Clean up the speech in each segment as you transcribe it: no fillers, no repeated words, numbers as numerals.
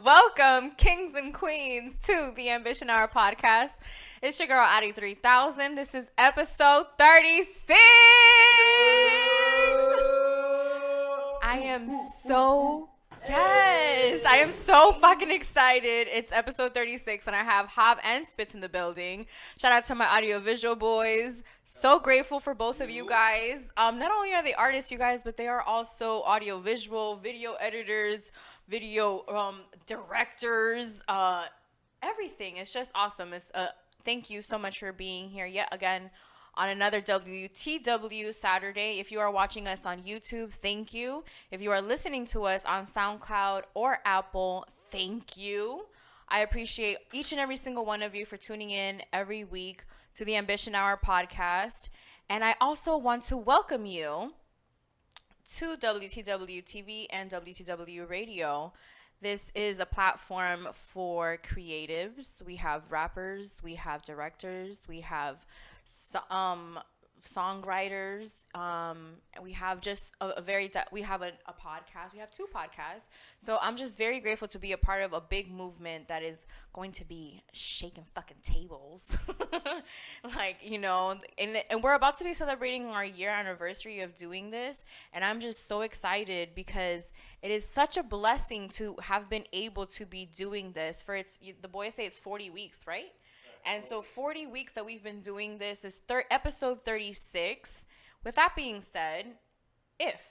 Welcome, kings and queens, to the Ambition Hour podcast. It's your girl, AuDii 3000. This is episode 36. I am so fucking excited. It's episode 36, and I have Hav and Spitz in the building. Shout out to my audiovisual boys. So grateful for both of you guys. Not only are they artists, you guys, but they are also audiovisual, video editors, video directors, everything. It's just awesome. Thank you so much for being here yet again on another WTW Saturday. If you are watching us on YouTube, thank you. If you are listening to us on SoundCloud or Apple, thank you. I appreciate each and every single one of you for tuning in every week to the Ambition Hour podcast. And I also want to welcome you to WTW TV and WTW Radio. This is a platform for creatives. We have rappers, we have directors, we have songwriters, we have just we have a podcast. We have two podcasts. So I'm just very grateful to be a part of a big movement that is going to be shaking fucking tables. And we're about to be celebrating our year anniversary of doing this, and I'm just so excited because it is such a blessing to have been able to be doing this the boys say it's 40 weeks, right? And so 40 weeks that we've been doing this is episode 36. With that being said, if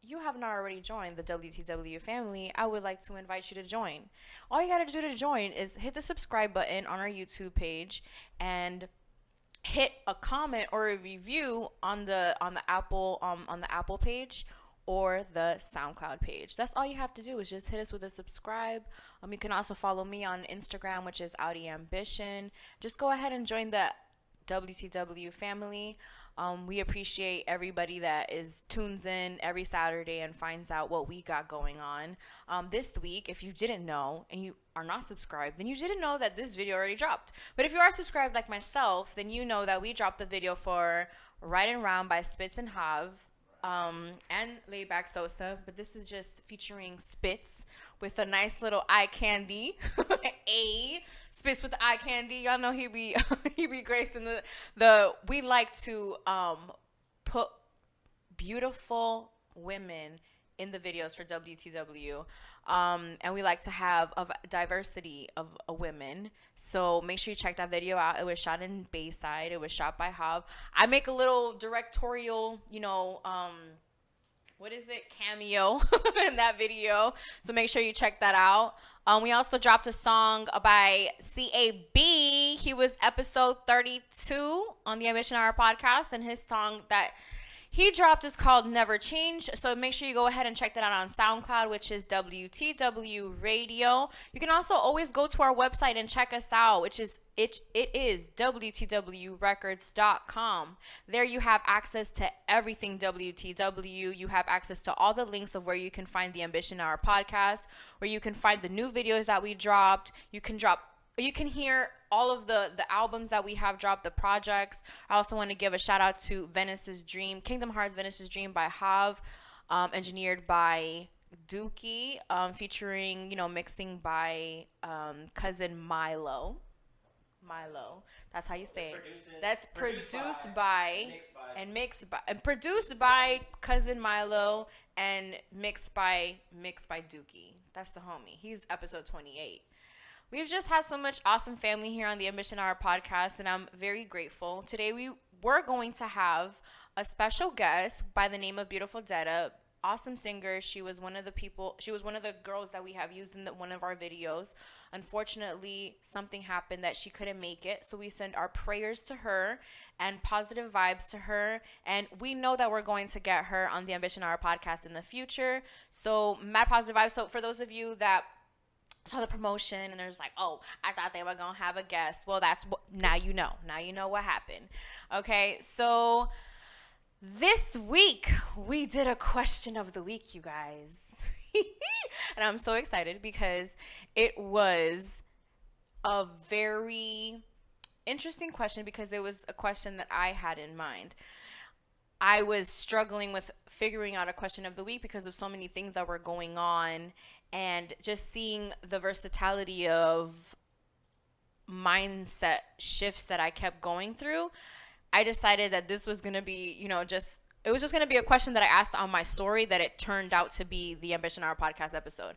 you have not already joined the WTW family, I would like to invite you to join. All you got to do to join is hit the subscribe button on our YouTube page and hit a comment or a review on the Apple page or the SoundCloud page. That's all you have to do is just hit us with a subscribe. You can also follow me on Instagram, which is AuDii Ambition. Just go ahead and join the WTW family. We appreciate everybody that tunes in every Saturday and finds out what we got going on. This week, if you didn't know and you are not subscribed, then you didn't know that this video already dropped. But if you are subscribed like myself, then you know that we dropped the video for Right and Round by Spitz and Hav. And Laidback Sosa, but this is just featuring Spitz with a nice little eye candy. Spitz with the eye candy. Y'all know he be gracing we like to put beautiful women in the videos for WTW. And we like to have a diversity of women. So make sure you check that video out. It was shot in Bayside. It was shot by Hav. I make a little directorial, cameo in that video. So make sure you check that out. We also dropped a song by C.A.B. He was episode 32 on the Ambition Hour podcast, and his song that he dropped is called Never Change. So make sure you go ahead and check that out on SoundCloud, which is WTW Radio. You can also always go to our website and check us out, which is it is WTWrecords.com. There you have access to everything WTW. You have access to all the links of where you can find the Ambition Hour podcast, where you can find the new videos that we dropped. You can hear all of the albums that we have dropped, the projects. I also want to give a shout out to Venice's Dream, Kingdom Hearts Venice's Dream by Hav, engineered by Dookie, featuring, mixing by cousin Milo. That's how you say it. That's produced by cousin Milo and mixed by Dookie. That's the homie. He's episode 28. We've just had so much awesome family here on the Ambition Hour podcast, and I'm very grateful. Today we're going to have a special guest by the name of Beautiful Detta. Awesome singer. She was one of the girls that we have used in one of our videos. Unfortunately, something happened that she couldn't make it, so we send our prayers to her and positive vibes to her, and we know that we're going to get her on the Ambition Hour podcast in the future. So mad positive vibes. So for those of you that saw the promotion and there's like, oh, I thought they were gonna have a guest. Well, now you know what happened. Okay, so this week we did a question of the week, you guys. And I'm so excited because it was a very interesting question, because it was a question that I had in mind. I was struggling with figuring out a question of the week because of so many things that were going on, and just seeing the versatility of mindset shifts that I kept going through. I decided that this was going to be, just it was just going to be a question that I asked on my story that it turned out to be the Ambition Hour podcast episode.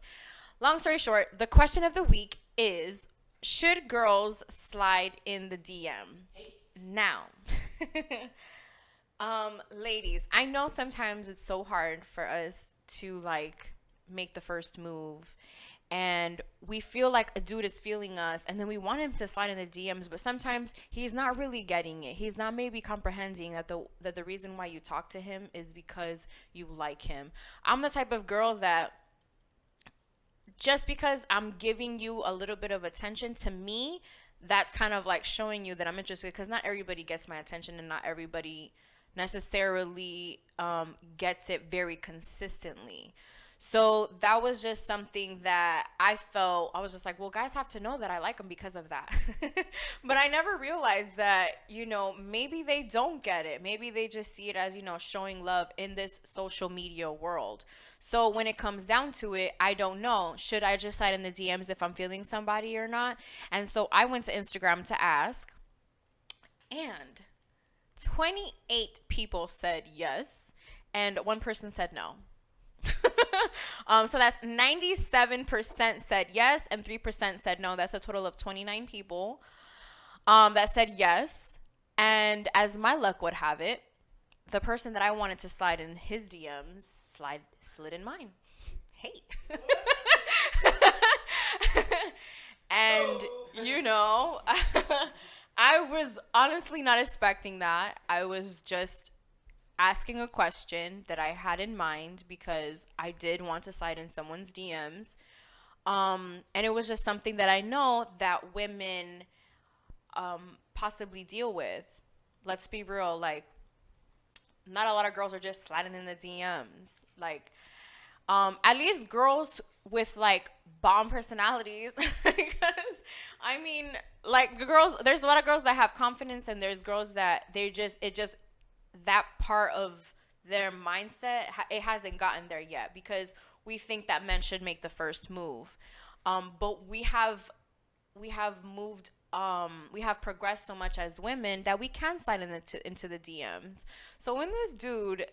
Long story short, the question of the week is, should girls slide in the DM? Now, ladies, I know sometimes it's so hard for us to like make the first move, and we feel like a dude is feeling us, and then we want him to slide in the DMs, but sometimes he's not really getting it. He's not maybe comprehending that the reason why you talk to him is because you like him. I'm the type of girl that just because I'm giving you a little bit of attention, to me, that's kind of like showing you that I'm interested, because not everybody gets my attention, and not everybody necessarily gets it very consistently. So that was just something that I felt, I was just like, well, guys have to know that I like them because of that. But I never realized that, maybe they don't get it. Maybe they just see it as, showing love in this social media world. So when it comes down to it, I don't know. Should I just slide in the DMs if I'm feeling somebody or not? And so I went to Instagram to ask, and 28 people said yes, and one person said no. So that's 97% said yes and 3% said no. That's a total of 29 people that said yes. And as my luck would have it, the person that I wanted to slide in his DMs slid in mine. Hey. And, I was honestly not expecting that. I was just asking a question that I had in mind because I did want to slide in someone's DMs. And it was just something that I know that women possibly deal with. Let's be real, like, not a lot of girls are just sliding in the DMs. Like, at least girls with like bomb personalities. Because I mean, like, there's a lot of girls that have confidence, and there's girls that that part of their mindset, it hasn't gotten there yet, because we think that men should make the first move. But we have moved, we have progressed so much as women that we can slide into the DMs. So when this dude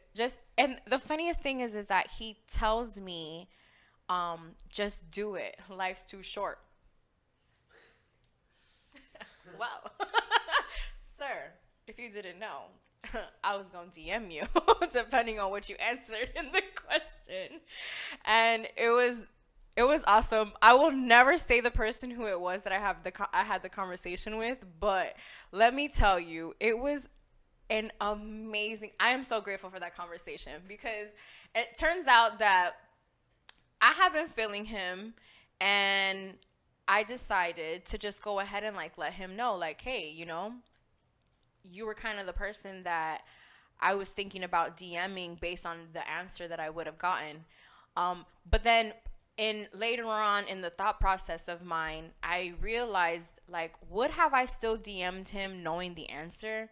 and the funniest thing is that he tells me, just do it. Life's too short. Well, sir, if you didn't know, I was going to DM you depending on what you answered in the question. And it was awesome. I will never say the person who it was that I had the conversation with, but let me tell you, it was an amazing, I am so grateful for that conversation, because it turns out that I have been feeling him, and I decided to just go ahead and like let him know, like, hey, you were kind of the person that I was thinking about DMing based on the answer that I would have gotten. But then later on in the thought process of mine, I realized, like, would have I still DM'd him knowing the answer?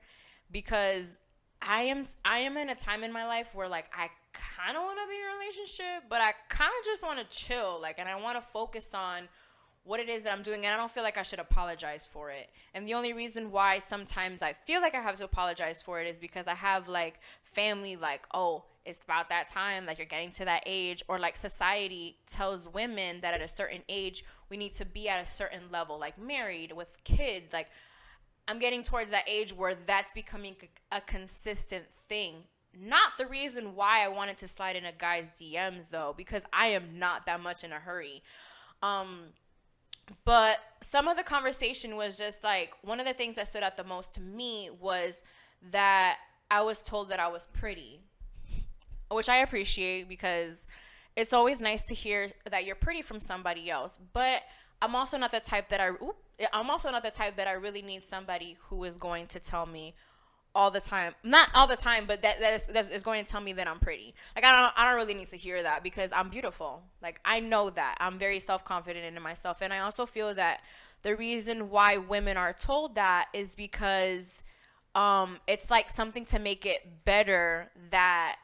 Because I am in a time in my life where, like, I kind of want to be in a relationship, but I kind of just want to chill, like, and I want to focus on what it is that I'm doing, and I don't feel like I should apologize for it. And the only reason why sometimes I feel like I have to apologize for it is because I have like family, like, oh, it's about that time, like you're getting to that age, or like society tells women that at a certain age we need to be at a certain level, like married with kids. Like, I'm getting towards that age where that's becoming a consistent thing. Not the reason why I wanted to slide in a guy's DMs though, because I am not that much in a hurry. But some of the conversation was just like, one of the things that stood out the most to me was that I was told that I was pretty, which I appreciate, because it's always nice to hear that you're pretty from somebody else. But I'm also not the type that I really need somebody who is going to tell me all the time, not all the time, but that is going to tell me that I'm pretty. Like, I don't really need to hear that, because I'm beautiful. Like, I know that. I'm very self-confident in myself. And I also feel that the reason why women are told that is because it's like something to make it better that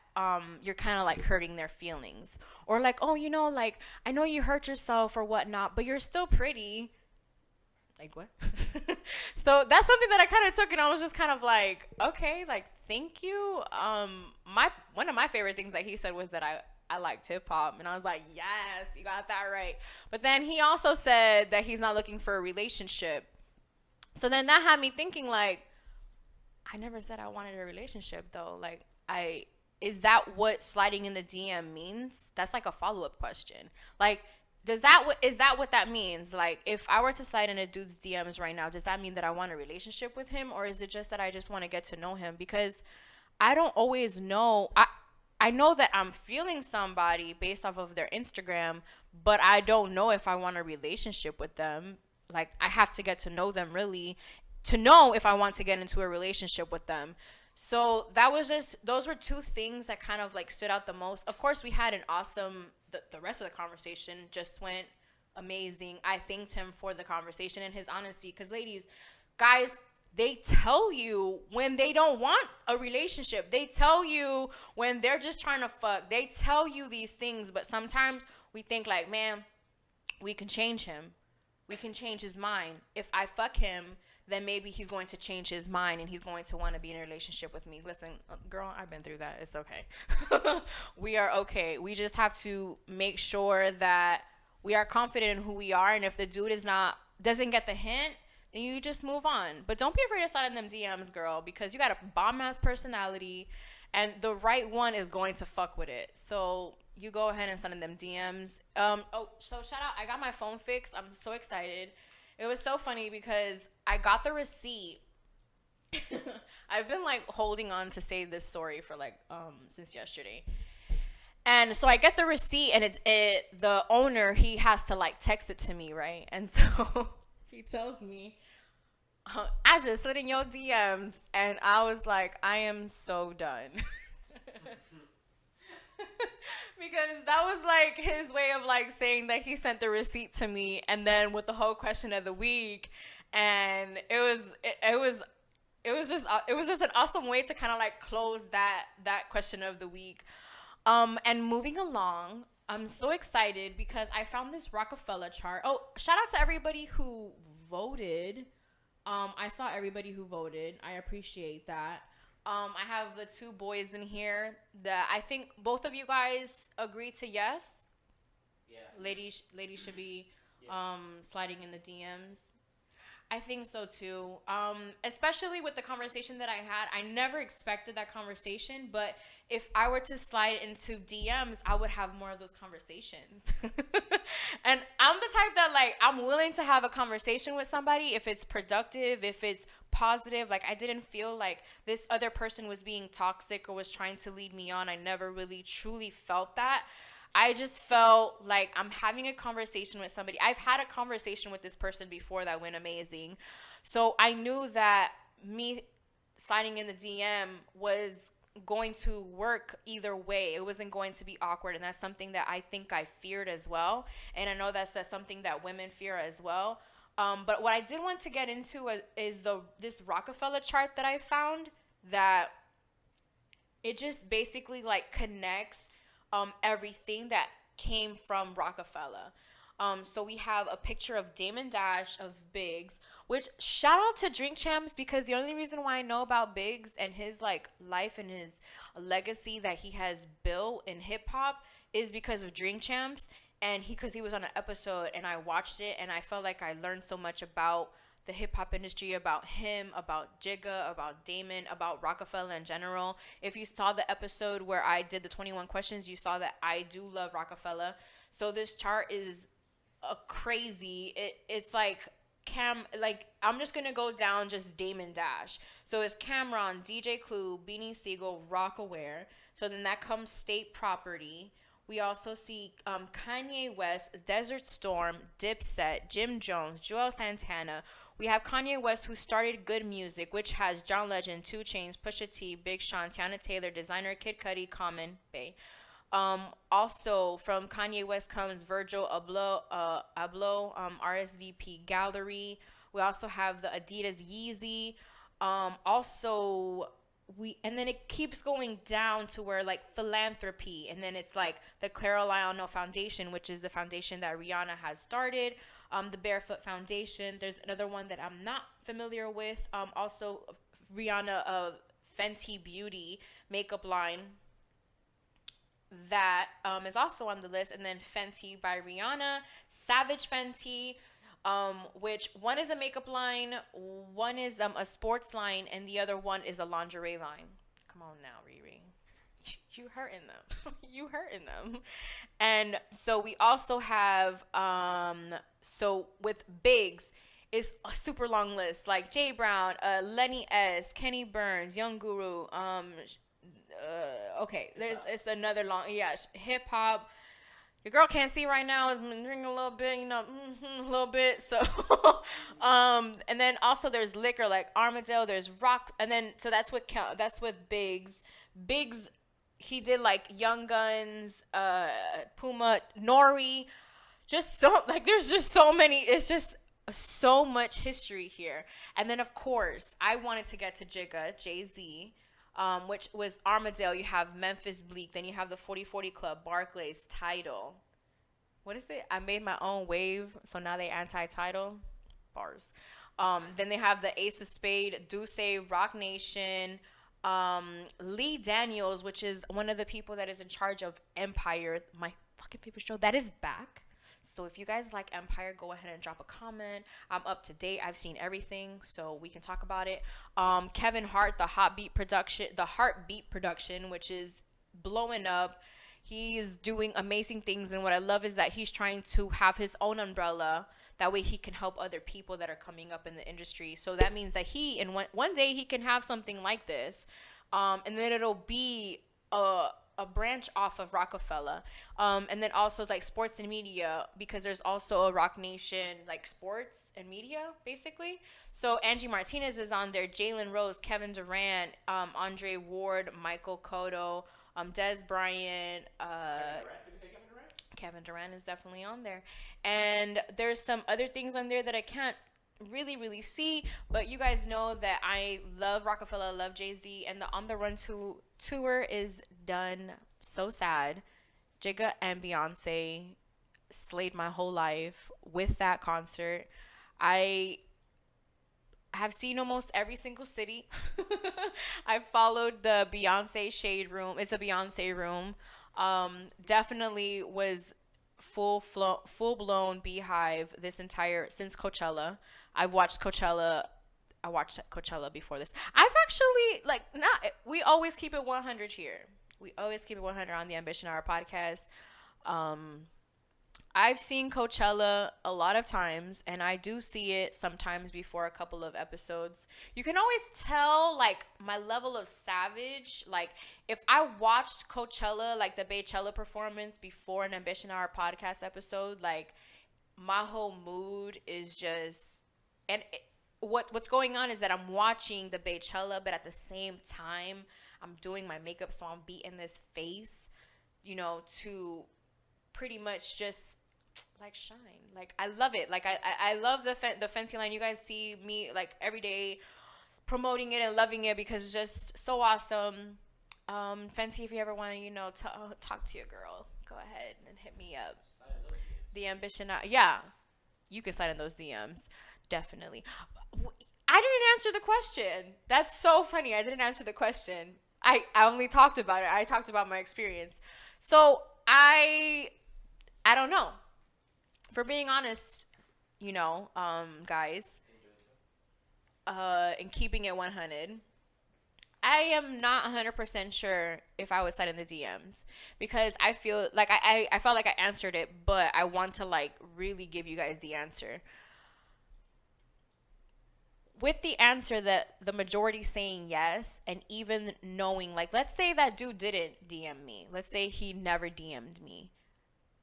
you're kind of like hurting their feelings, or like, oh, like, I know you hurt yourself or whatnot, but you're still pretty. Like, what? So that's something that I kind of took, and I was just kind of like, okay, like, thank you. My one of my favorite things that he said was that I liked hip hop, and I was like, yes, you got that right. But then he also said that he's not looking for a relationship. So then that had me thinking, like, I never said I wanted a relationship though. Like, I is that what sliding in the DM means? That's like a follow-up question. Like, is that what that means? Like, if I were to slide in a dude's DMs right now, does that mean that I want a relationship with him, or is it just that I just want to get to know him? Because I don't always know. I know that I'm feeling somebody based off of their Instagram, but I don't know if I want a relationship with them. Like, I have to get to know them really to know if I want to get into a relationship with them. So that was just, those were two things that kind of like stood out the most. Of course, we had an awesome, the rest of the conversation just went amazing. I thanked him for the conversation and his honesty, because ladies, guys, they tell you when they don't want a relationship. They tell you when they're just trying to fuck. They tell you these things, but sometimes we think like, man, we can change him. We can change his mind. If I fuck him, then maybe he's going to change his mind and he's going to want to be in a relationship with me. Listen, girl, I've been through that. It's okay. We are okay. We just have to make sure that we are confident in who we are. And if the dude doesn't get the hint, then you just move on. But don't be afraid to slide in them DMs, girl, because you got a bomb-ass personality and the right one is going to fuck with it. So you go ahead and send in them DMs. So shout out, I got my phone fixed. I'm so excited. It was so funny because I got the receipt. I've been like holding on to say this story for like since yesterday. And so I get the receipt, and the owner, he has to like text it to me, right? And so he tells me, I just slid in your DMs, and I was like, I am so done. Because that was like his way of like saying that he sent the receipt to me, and then with the whole question of the week, and it was just an awesome way to kind of like close that question of the week. And moving along, I'm so excited because I found this Roc-A-Fella chart. Oh, shout out to everybody who voted. I saw everybody who voted. I appreciate that. I have the two boys in here that I think both of you guys agree to yes. Yeah. Ladies should be sliding in the DMs. I think so too. Especially with the conversation that I had. I never expected that conversation, but if I were to slide into DMs, I would have more of those conversations. And I'm the type that like, I'm willing to have a conversation with somebody if it's productive, if it's positive. Like, I didn't feel like this other person was being toxic or was trying to lead me on. I never really truly felt that. I just felt like I'm having a conversation with somebody. I've had a conversation with this person before that went amazing. So I knew that me signing in the DM was going to work either way. It wasn't going to be awkward. And that's something that I think I feared as well. And I know that's something that women fear as well. But what I did want to get into is this Roc-A-Fella chart that I found, that it just basically like connects everything that came from Roc-A-Fella. So we have a picture of Damon Dash of Biggs, which shout out to Drink Champs, because the only reason why I know about Biggs and his like life and his legacy that he has built in hip hop is because of Drink Champs, and because he was on an episode and I watched it and I felt like I learned so much about the hip hop industry, about him, about Jigga, about Damon, about Roc-A-Fella in general. If you saw the episode where I did the 21 questions, you saw that I do love Roc-A-Fella. So this chart is crazy. It's like I'm just gonna go down just Damon Dash. So it's Cameron, DJ Clue, Beanie Siegel, Rockaware. So then that comes State Property. We also see Kanye West, Desert Storm, Dipset, Jim Jones, Joel Santana. We have Kanye West, who started Good Music, which has John Legend, 2 Chainz, Pusha T, Big Sean, Tiana Taylor, Designer, Kid Cudi, Common, Bay. Also from Kanye West comes Virgil Abloh, RSVP Gallery. We also have the Adidas Yeezy. Also, and then it keeps going down to where like philanthropy, and then it's like the Clara Lionel Foundation, which is the foundation that Rihanna has started. The Barefoot Foundation. There's another one that I'm not familiar with. Also, Rihanna Fenty Beauty makeup line that is also on the list. And then Fenty by Rihanna, Savage Fenty, which one is a makeup line, one is a sports line, and the other one is a lingerie line. Come on now, Riri. You hurting them. You hurting them. And so we also have, so with Biggs, it's a super long list. Like Jay Brown, Lenny S, Kenny Burns, Young Guru, okay, it's another long, yeah, hip hop. Your girl can't see right now. I've been drinking a little bit, a little bit. So, and then also there's liquor like Armadale. There's rock, and then so that's with Biggs. Biggs, he did like Young Guns, Puma, Nori. Just so like there's just so many. It's just so much history here. And then of course I wanted to get to Jay-Z. Which was Armadale. You have Memphis Bleak. Then you have the 40/40 Club, Barclays, Tidal. What is it? I made my own wave, so now they anti-Tidal. Bars. Then they have the Ace of Spade, Duce, Rock Nation, Lee Daniels, which is one of the people that is in charge of Empire, my fucking favorite show. That is back. So if you guys like Empire, go ahead and drop a comment. I'm up to date. I've seen everything, so we can talk about it. Kevin Hart, the Heartbeat production, which is blowing up. He's doing amazing things, and what I love is that he's trying to have his own umbrella. That way he can help other people that are coming up in the industry. So that means that one day he can have something like this, and then it'll be a branch off of Roc-A-Fella, and then also like sports and media, because there's also a Roc Nation like sports and media basically. So Angie Martinez is on there, Jalen Rose, Kevin Durant, Andre Ward, Michael Cotto, Des Bryant, Kevin Durant is definitely on there, and there's some other things on there that I can't really see, but you guys know that I love Roc-A-Fella, love Jay-Z, and the On the Run tour is done. So sad. Jigga and Beyonce slayed my whole life with that concert. I have seen almost every single city. I followed the Beyonce Shade Room. It's a Beyonce room. Definitely was full blown Beehive since Coachella. I watched Coachella before this. I've actually we always keep it 100 here. We always keep it 100 on the Ambition Hour podcast. I've seen Coachella a lot of times, and I do see it sometimes before a couple of episodes. You can always tell, like, my level of savage. Like, if I watched Coachella, like the Baychella performance before an Ambition Hour podcast episode, like, my whole mood is just... And what's going on is that I'm watching the Baychella, but at the same time, I'm doing my makeup, so I'm beating this face, to pretty much just like shine. Like, I love it. Like, I love the Fenty line. You guys see me like every day promoting it and loving it because it's just so awesome. Fenty, if you ever want to, talk to your girl, go ahead and hit me up. The Ambition, yeah, you can slide in those DMs, definitely. I didn't answer the question. That's so funny. I didn't answer the question. I only talked about it. I talked about my experience. So I don't know. For being honest, guys, and keeping it 100, I am not 100% sure if I was slide in the DMs because I feel like I felt like I answered it, but I want to like really give you guys the answer. With the answer that the majority saying yes, and even knowing, like, let's say that dude didn't DM me. Let's say he never DM'd me.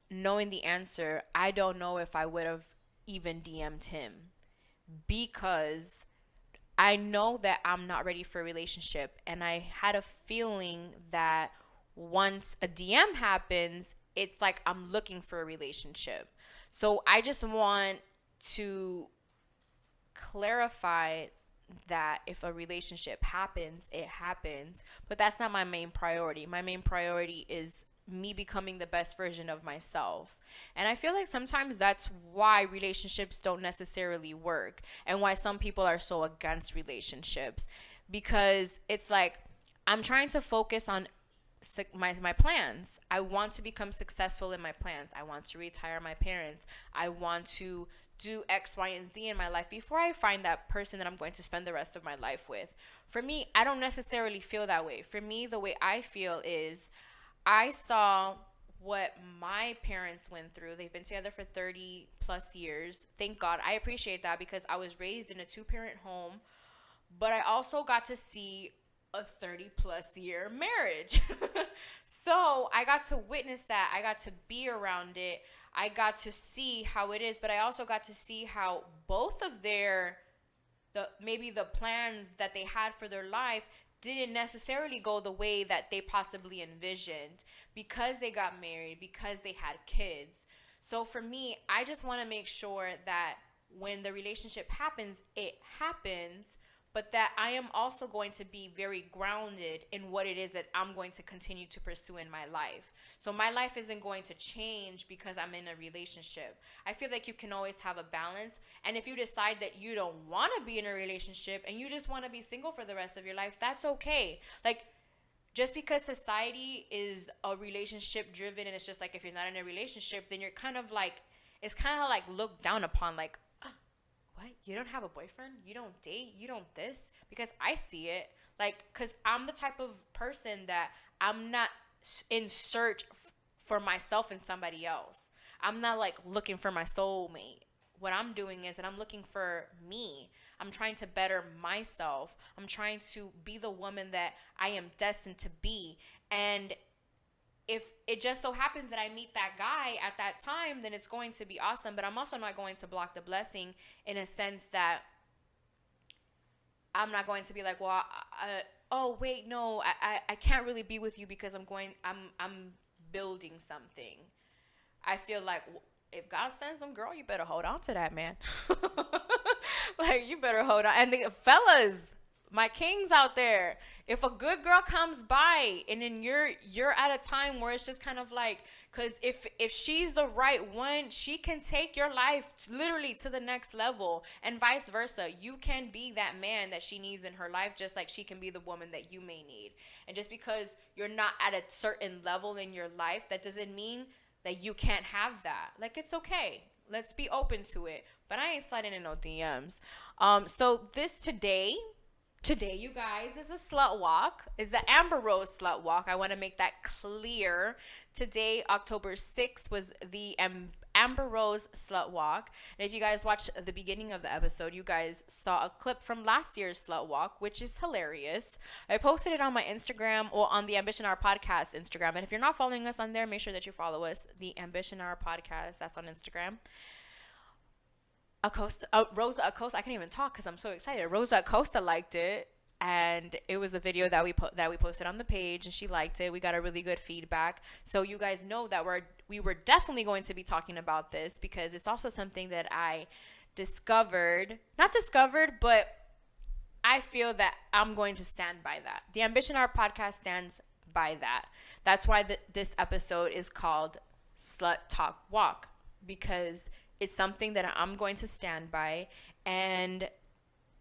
Knowing the answer, I don't know if I would have even DM'd him because I know that I'm not ready for a relationship. And I had a feeling that once a DM happens, it's like I'm looking for a relationship. So I just want to clarify that if a relationship happens, it happens. But that's not my main priority. My main priority is me becoming the best version of myself. And I feel like sometimes that's why relationships don't necessarily work and why some people are so against relationships, because it's like I'm trying to focus on my plans. I want to become successful in my plans. I want to retire my parents. I want to do X, Y, and Z in my life before I find that person that I'm going to spend the rest of my life with. For me, I don't necessarily feel that way. For me, the way I feel is I saw what my parents went through. They've been together for 30 plus years. Thank God. I appreciate that because I was raised in a two-parent home, but I also got to see a 30 plus year marriage. So I got to witness that. I got to be around it. I got to see how it is, but I also got to see how both of maybe the plans that they had for their life didn't necessarily go the way that they possibly envisioned because they got married, because they had kids. So for me, I just want to make sure that when the relationship happens, it happens, but that I am also going to be very grounded in what it is that I'm going to continue to pursue in my life. So my life isn't going to change because I'm in a relationship. I feel like you can always have a balance. And if you decide that you don't want to be in a relationship and you just want to be single for the rest of your life, that's okay. Like, just because society is a relationship driven and it's just like if you're not in a relationship, then you're kind of like, it's kind of like looked down upon, like, what? You don't have a boyfriend? You don't date? You don't this? Because I see it. Like, because I'm the type of person that I'm not in search for myself and somebody else. I'm not like looking for my soulmate. What I'm doing is that I'm looking for me. I'm trying to better myself. I'm trying to be the woman that I am destined to be. And if it just so happens that I meet that guy at that time, then it's going to be awesome. But I'm also not going to block the blessing in a sense that I'm not going to be like, well, oh wait, no, I can't really be with you because I'm building something. I feel like if God sends them, girl, you better hold on to that, man. Like, you better hold on. And the fellas, my kings out there, if a good girl comes by and then you're at a time where it's just kind of like, because if she's the right one, she can take your life literally to the next level, and vice versa. You can be that man that she needs in her life, just like she can be the woman that you may need. And just because you're not at a certain level in your life, that doesn't mean that you can't have that. Like, it's okay. Let's be open to it. But I ain't sliding in no DMs. So this today, you guys, is a slut walk. Is the Amber Rose slut walk. I want to make that clear. Today, October 6th, was the Amber Rose slut walk. And if you guys watched the beginning of the episode, you guys saw a clip from last year's slut walk, which is hilarious. I posted it on my Instagram, or on the Ambition Hour Podcast Instagram. And if you're not following us on there, make sure that you follow us. The Ambition Hour Podcast, that's on Instagram. Rosa Acosta, I can't even talk because I'm so excited. Rosa Acosta liked it, and it was a video that we posted on the page, and she liked it. We got a really good feedback. So you guys know that we were definitely going to be talking about this, because it's also something that I not discovered, but I feel that I'm going to stand by that. The Ambition Hour Podcast stands by that. That's why this episode is called Slut Talk Walk, because it's something that I'm going to stand by, and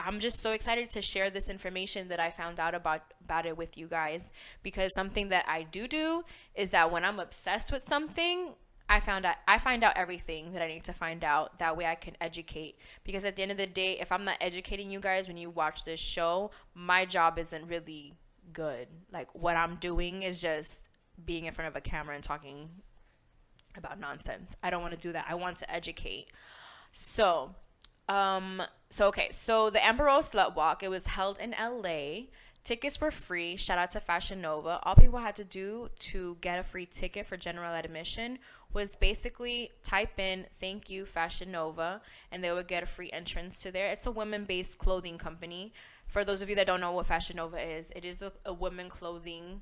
I'm just so excited to share this information that I found out about it with you guys, because something that I do is that when I'm obsessed with something, I find out everything that I need to find out. That way I can educate, because at the end of the day, if I'm not educating you guys when you watch this show, my job isn't really good. Like, what I'm doing is just being in front of a camera and talking about nonsense. I don't want to do that. I want to educate. So the Amber Rose Slut Walk, it was held in LA. Tickets were free. Shout out to Fashion Nova. All people had to do to get a free ticket for general admission was basically type in "thank you Fashion Nova," and they would get a free entrance to there. It's a women-based clothing company. For those of you that don't know what Fashion Nova is, it is a women clothing.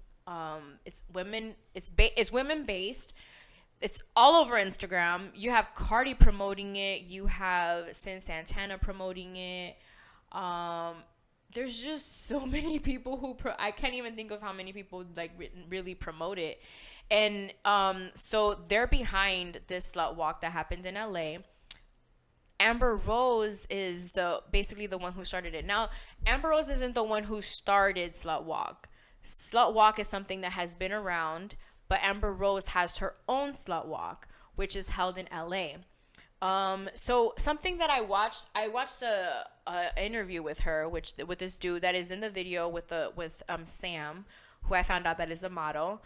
It's women-based. It's all over Instagram. You have Cardi promoting it. You have Sin Santana promoting it. there's just so many people who I can't even think of how many people like really promote it. And so they're behind this slut walk that happened in LA. Amber Rose is basically the one who started it. Now, Amber Rose isn't the one who started Slut Walk. Slut Walk is something that has been around, but Amber Rose has her own Slut Walk, which is held in LA. So something that I watched a interview with her, with this dude that is in the video with Sam, who I found out that is a model.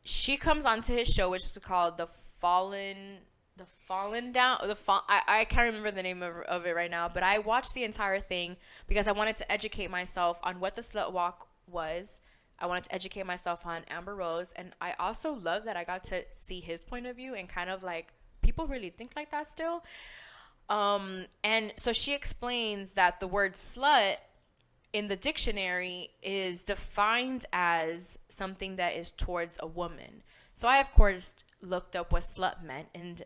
She comes onto his show, which is called I can't remember the name of it right now, but I watched the entire thing because I wanted to educate myself on what the Slut Walk was. I wanted to educate myself on Amber Rose, and I also love that I got to see his point of view and kind of like, people really think like that still. And so she explains that the word slut in the dictionary is defined as something that is towards a woman. So I, of course, looked up what slut meant and,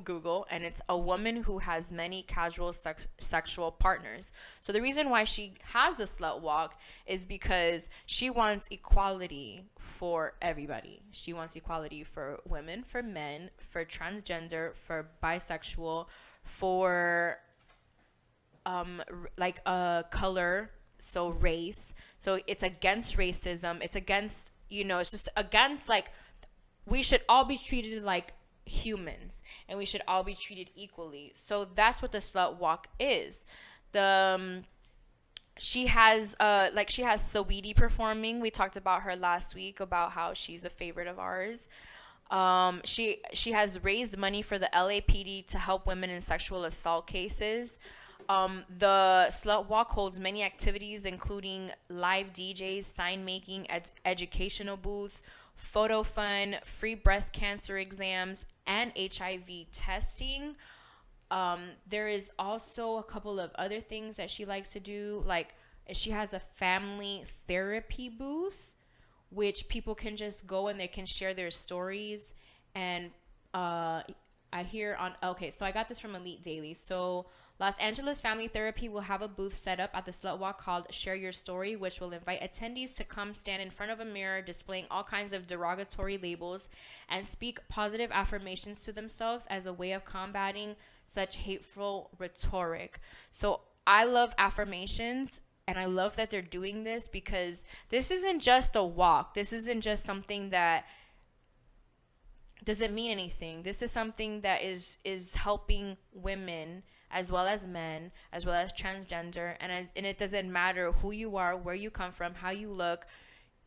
Google, and it's a woman who has many casual sexual partners. So the reason why she has a slut walk is because she wants equality for everybody. She wants equality for women, for men, for transgender, for bisexual, for color, so race. So it's against racism. It's against, it's just against like, we should all be treated like humans and we should all be treated equally. So that's what the slut walk is. She has Saweetie performing. We talked about her last week about how she's a favorite of ours. She has raised money for the LAPD to help women in sexual assault cases. The Slut Walk holds many activities, including live DJs, sign making, educational booths, photo fun, free breast cancer exams, and HIV testing. There is also a couple of other things that she likes to do. Like, she has a family therapy booth, which people can just go and they can share their stories. And so I got this from Elite Daily. So Los Angeles Family Therapy will have a booth set up at the Slut Walk called Share Your Story, which will invite attendees to come stand in front of a mirror displaying all kinds of derogatory labels and speak positive affirmations to themselves as a way of combating such hateful rhetoric. So I love affirmations, and I love that they're doing this because this isn't just a walk. This isn't just something that doesn't mean anything. This is something that is helping women as well as men, as well as transgender, and it doesn't matter who you are, where you come from, how you look.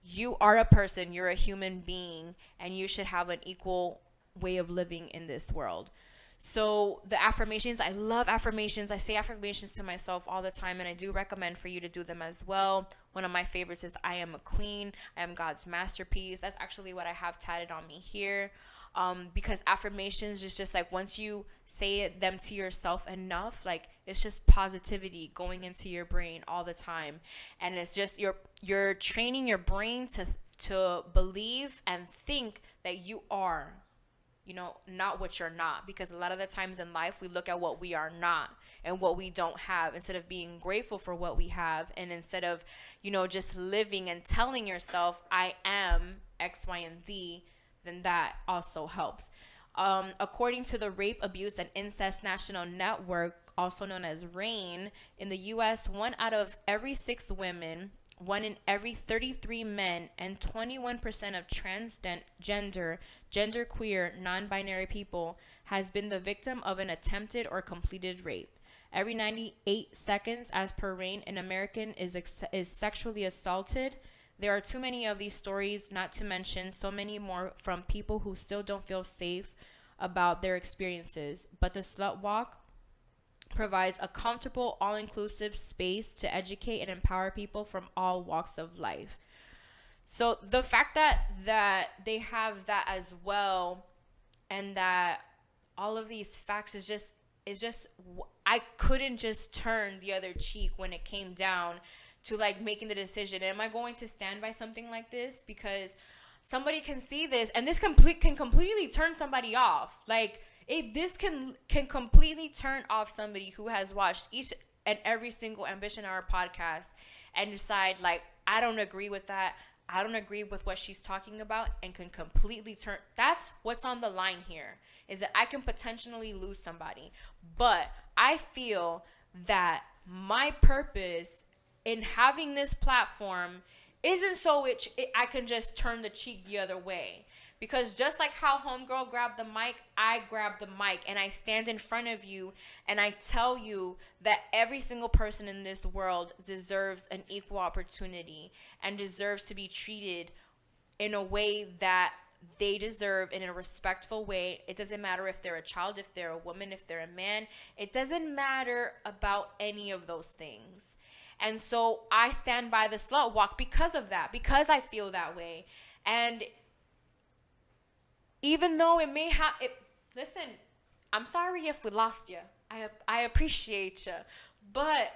You are a person, you're a human being, and you should have an equal way of living in this world. So the affirmations, I love affirmations. I say affirmations to myself all the time, and I do recommend for you to do them as well. One of my favorites is I am a queen, I am God's masterpiece. That's actually what I have tatted on me here. Because affirmations is just like, once you say them to yourself enough, like, it's just positivity going into your brain all the time. And it's just you're training your brain to believe and think that you are, not what you're not. Because a lot of the times in life, we look at what we are not and what we don't have instead of being grateful for what we have. And instead of, just living and telling yourself, I am X, Y, and Z, then that also helps. According to the Rape, Abuse, and Incest National Network, also known as RAINN, in the U.S., 1 out of every 6 women, 1 in every 33 men, and 21% of transgender, genderqueer, non-binary people has been the victim of an attempted or completed rape. Every 98 seconds, as per RAINN, an American is sexually assaulted. There are too many of these stories, not to mention so many more from people who still don't feel safe about their experiences. But the Slut Walk provides a comfortable, all-inclusive space to educate and empower people from all walks of life. So the fact that they have that as well, and that all of these facts is just I couldn't just turn the other cheek when it came down to like making the decision. Am I going to stand by something like this? Because somebody can see this, and this can completely turn somebody off. Like, this can completely turn off somebody who has watched and every single Ambition Hour podcast and decide, like, I don't agree with that. I don't agree with what she's talking about, and can completely turn. That's what's on the line here, is that I can potentially lose somebody. But I feel that my purpose in having this platform isn't so I can just turn the cheek the other way. Because just like how homegirl grabbed the mic, I grab the mic and I stand in front of you and I tell you that every single person in this world deserves an equal opportunity and deserves to be treated in a way that they deserve, in a respectful way. It doesn't matter if they're a child, if they're a woman, if they're a man. It doesn't matter about any of those things. And so I stand by the slut walk because of that, because I feel that way. And even though it may have, listen, I'm sorry if we lost you. I appreciate you. But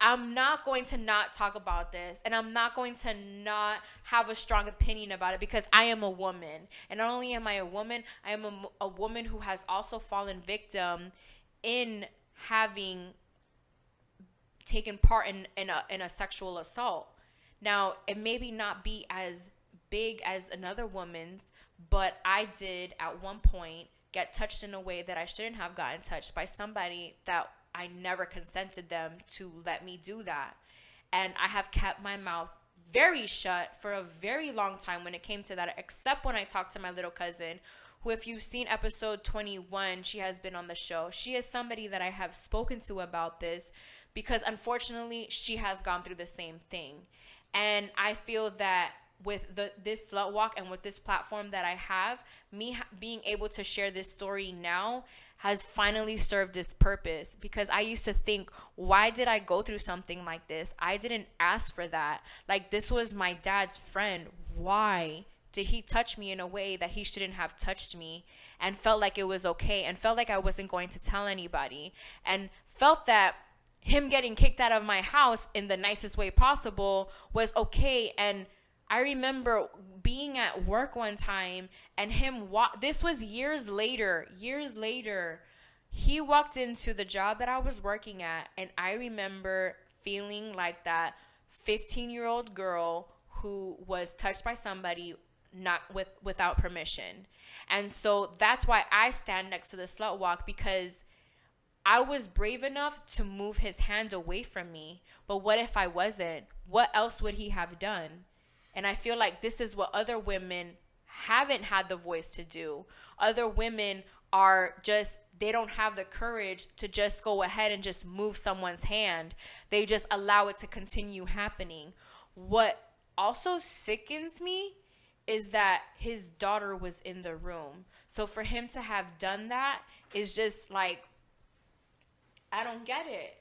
I'm not going to not talk about this. And I'm not going to not have a strong opinion about it, because I am a woman. And not only am I a woman, I am a woman who has also fallen victim in having taken part in a sexual assault. Now, it maybe not be as big as another woman's, but I did at one point get touched in a way that I shouldn't have gotten touched by somebody that I never consented them to let me do that. And I have kept my mouth very shut for a very long time when it came to that, except when I talked to my little cousin, who, if you've seen episode 21, she has been on the show. She is somebody that I have spoken to about this, because unfortunately she has gone through the same thing. And I feel that with this slut walk and with this platform that I have, me being able to share this story now has finally served its purpose. Because I used to think, why did I go through something like this? I didn't ask for that. Like, this was my dad's friend. Why did he touch me in a way that he shouldn't have touched me, and felt like it was okay, and felt like I wasn't going to tell anybody, and felt that him getting kicked out of my house in the nicest way possible was okay. And I remember being at work one time and him this was years later, he walked into the job that I was working at, and I remember feeling like that 15-year-old girl who was touched by somebody without permission. And so that's why I stand next to the slut walk, because I was brave enough to move his hand away from me. But what if I wasn't? What else would he have done? And I feel like this is what other women haven't had the voice to do. Other women are just, they don't have the courage to just go ahead and just move someone's hand. They just allow it to continue happening. What also sickens me is that his daughter was in the room. So for him to have done that is just like, I don't get it.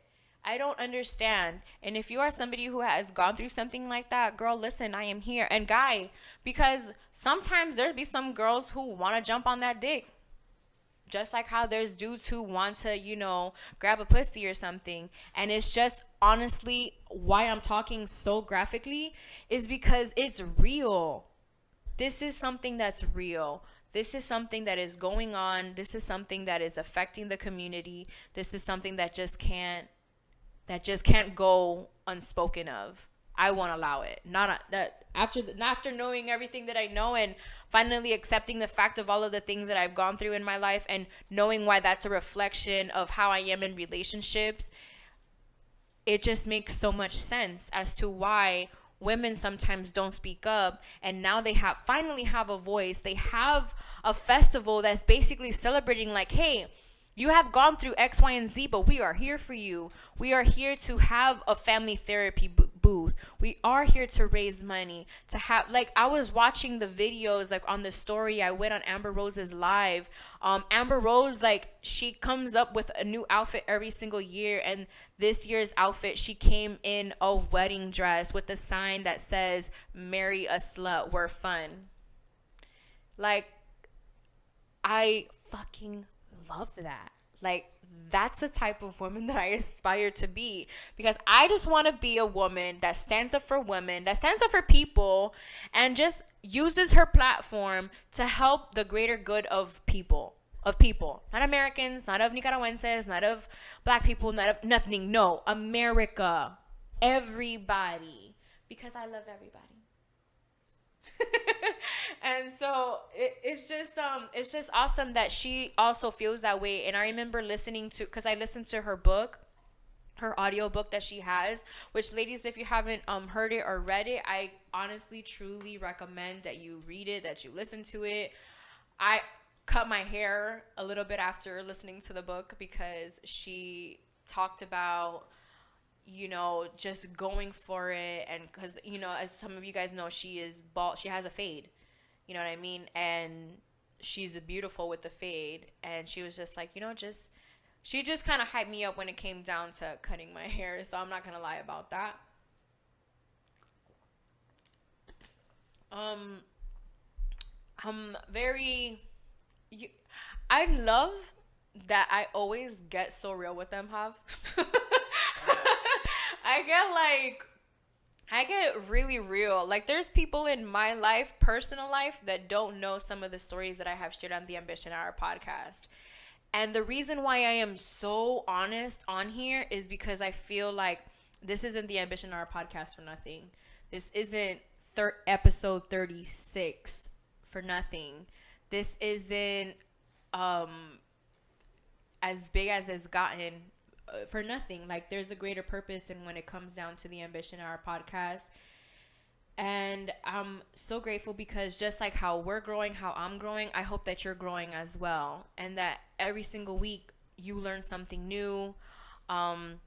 I don't understand. And if you are somebody who has gone through something like that, girl, listen, I am here. And guy, because sometimes there'll be some girls who want to jump on that dick. Just like how there's dudes who want to, grab a pussy or something. And it's just honestly why I'm talking so graphically is because it's real. This is something that's real. This is something that is going on. This is something that is affecting the community. This is something that just can't go unspoken of. I won't allow it. Not that after knowing everything that I know, and finally accepting the fact of all of the things that I've gone through in my life, and knowing why that's a reflection of how I am in relationships, it just makes so much sense as to why women sometimes don't speak up. And now they finally have a voice. They have a festival that's basically celebrating, like, hey, you have gone through X, Y, and Z, but we are here for you. We are here to have a family therapy booth. We are here to raise money, to have, like, I was watching the videos, like, on the story. I went on Amber Rose's live. Amber Rose, like, she comes up with a new outfit every single year. And this year's outfit, she came in a wedding dress with a sign that says, "Marry a slut, we're fun." Like, I fucking love that. Like, that's the type of woman that I aspire to be, because I just want to be a woman that stands up for women, that stands up for people, and just uses her platform to help the greater good of people. of people, not Americans, not of Nicaraguenses, not of black people, not of nothing. No, America, everybody, because I love everybody. And so it's just awesome that she also feels that way. And I remember listening to, because I listened to her book, her audio book that she has, which, ladies, if you haven't heard it or read it, I honestly truly recommend that you read it, that you listen to it. I cut my hair a little bit after listening to the book, because she talked about, you know, just going for it. And because, you know, as some of you guys know, she is bald, she has a fade, you know what I mean, and she's beautiful with the fade. And she was just like, you know, just, she just kind of hyped me up when it came down to cutting my hair, so I'm not gonna lie about that. I'm very, you, I love that I always get so real with them, have. I get like, I get really real. Like, there's people in my life, personal life, that don't know some of the stories that I have shared on the Ambition Hour podcast. And the reason why I am so honest on here is because I feel like this isn't the Ambition Hour podcast for nothing. This isn't episode 36 for nothing. This isn't as big as it's gotten for nothing. Like, there's a greater purpose, and when it comes down to the Ambition Hour podcast. And I'm so grateful, because just like how we're growing, how I'm growing, I hope that you're growing as well, and that every single week you learn something new. I'm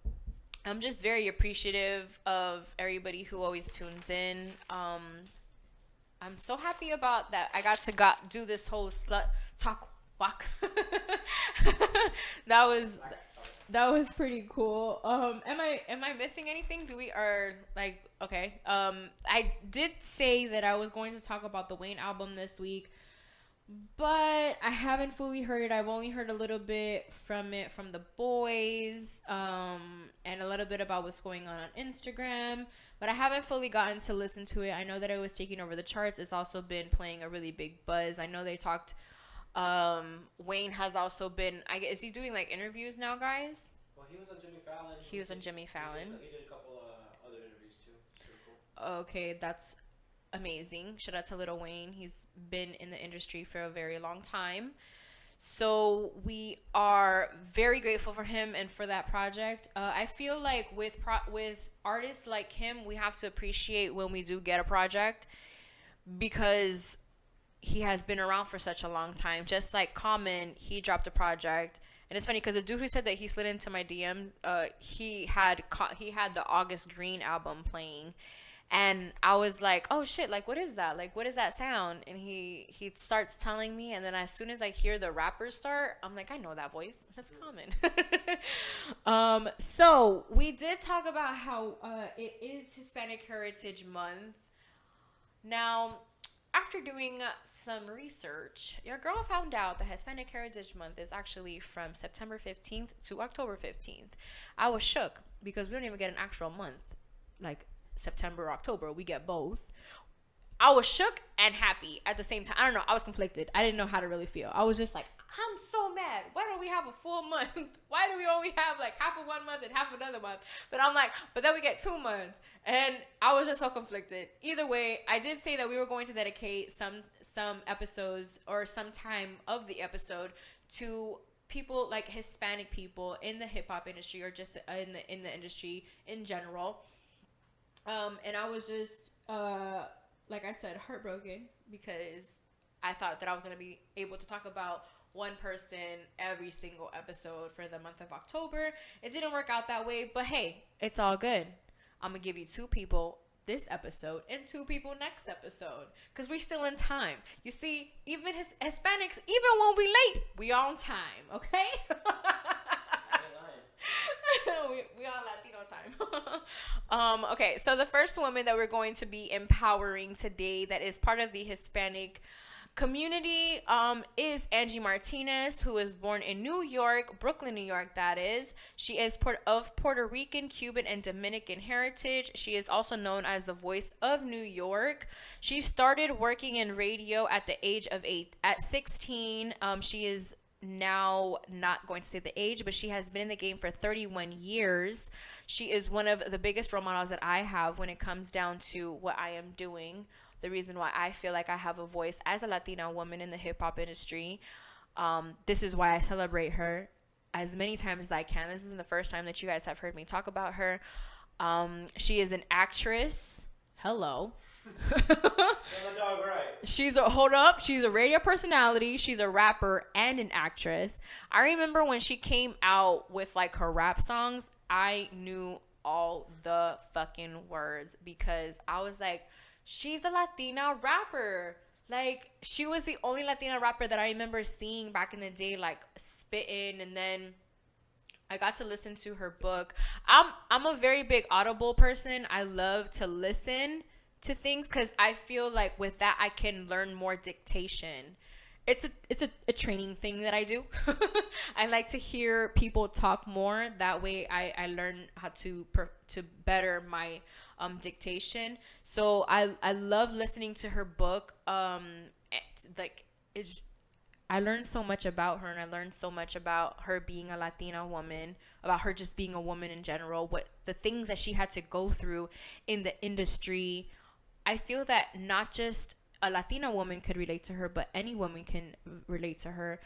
just very appreciative of everybody who always tunes in. I'm so happy about that. I got to do this whole slut talk walk. that was that was pretty cool. Am I missing anything? Do we are like okay? I did say that I was going to talk about the Wayne album this week, but I haven't fully heard it. I've only heard a little bit from it from the boys, and a little bit about what's going on Instagram, but I haven't fully gotten to listen to it. I know that it was taking over the charts. It's also been playing a really big buzz. I know they talked. Wayne has also been. Is he doing like interviews now, guys? Well, he was on Jimmy Fallon. He was on Jimmy Fallon. He did a couple other interviews too. Pretty cool. Okay, that's amazing. Shout out to Lil Wayne. He's been in the industry for a very long time. So we are very grateful for him and for that project. I feel like with artists like him, we have to appreciate when we do get a project, because he has been around for such a long time. Just like Common, he dropped a project. And it's funny because the dude who said that he slid into my DMs, he had the August Green album playing. And I was like, oh shit, like what is that? Like what is that sound? And he starts telling me, and then as soon as I hear the rappers start, I'm like, I know that voice. That's Common. So we did talk about how it is Hispanic Heritage Month. Now, after doing some research, your girl found out that Hispanic Heritage Month is actually from September 15th to October 15th. I was shook because we don't even get an actual month, like September or October. We get both. I was shook and happy at the same time. I don't know. I was conflicted. I didn't know how to really feel. I was just like, I'm so mad. Why don't we have a full month? Why do we only have like half of one month and half another month? But I'm like, but then we get 2 months. And I was just so conflicted. Either way, I did say that we were going to dedicate some episodes or some time of the episode to people like Hispanic people in the hip hop industry, or just in the industry in general. And I was just like I said, heartbroken, because I thought that I was going to be able to talk about one person every single episode for the month of October. It didn't work out that way, but hey, it's all good. I'm going to give you 2 people this episode and 2 people next episode, because we still in time. You see, even Hispanics, even when we late, we on time, okay? we on Latino time. Okay, so the first woman that we're going to be empowering today that is part of the Hispanic community is Angie Martinez, who is born in New York, Brooklyn, New York, that is. She is of Puerto Rican, Cuban, and Dominican heritage. She is also known as the voice of New York. She started working in radio at the age of 8. At 16, she is now not going to say the age, but she has been in the game for 31 years. She is one of the biggest role models that I have when it comes down to what I am doing. The reason why I feel like I have a voice as a Latina woman in the hip hop industry. This is why I celebrate her as many times as I can. This isn't the first time that you guys have heard me talk about her. She is an actress. Hello. She's a radio personality, she's a rapper and an actress. I remember when she came out with like her rap songs, I knew all the fucking words because I was like, she's a Latina rapper. Like, she was the only Latina rapper that I remember seeing back in the day, like spitting. And then I got to listen to her book. I'm a very big Audible person. I love to listen to things because I feel like with that I can learn more dictation. It's a training thing that I do. I like to hear people talk more. That way I learn how to better my dictation. So I love listening to her book. I learned so much about her, and I learned so much about her being a Latina woman, about her just being a woman in general, what the things that she had to go through in the industry. I feel that not just a Latina woman could relate to her, but any woman can relate to her.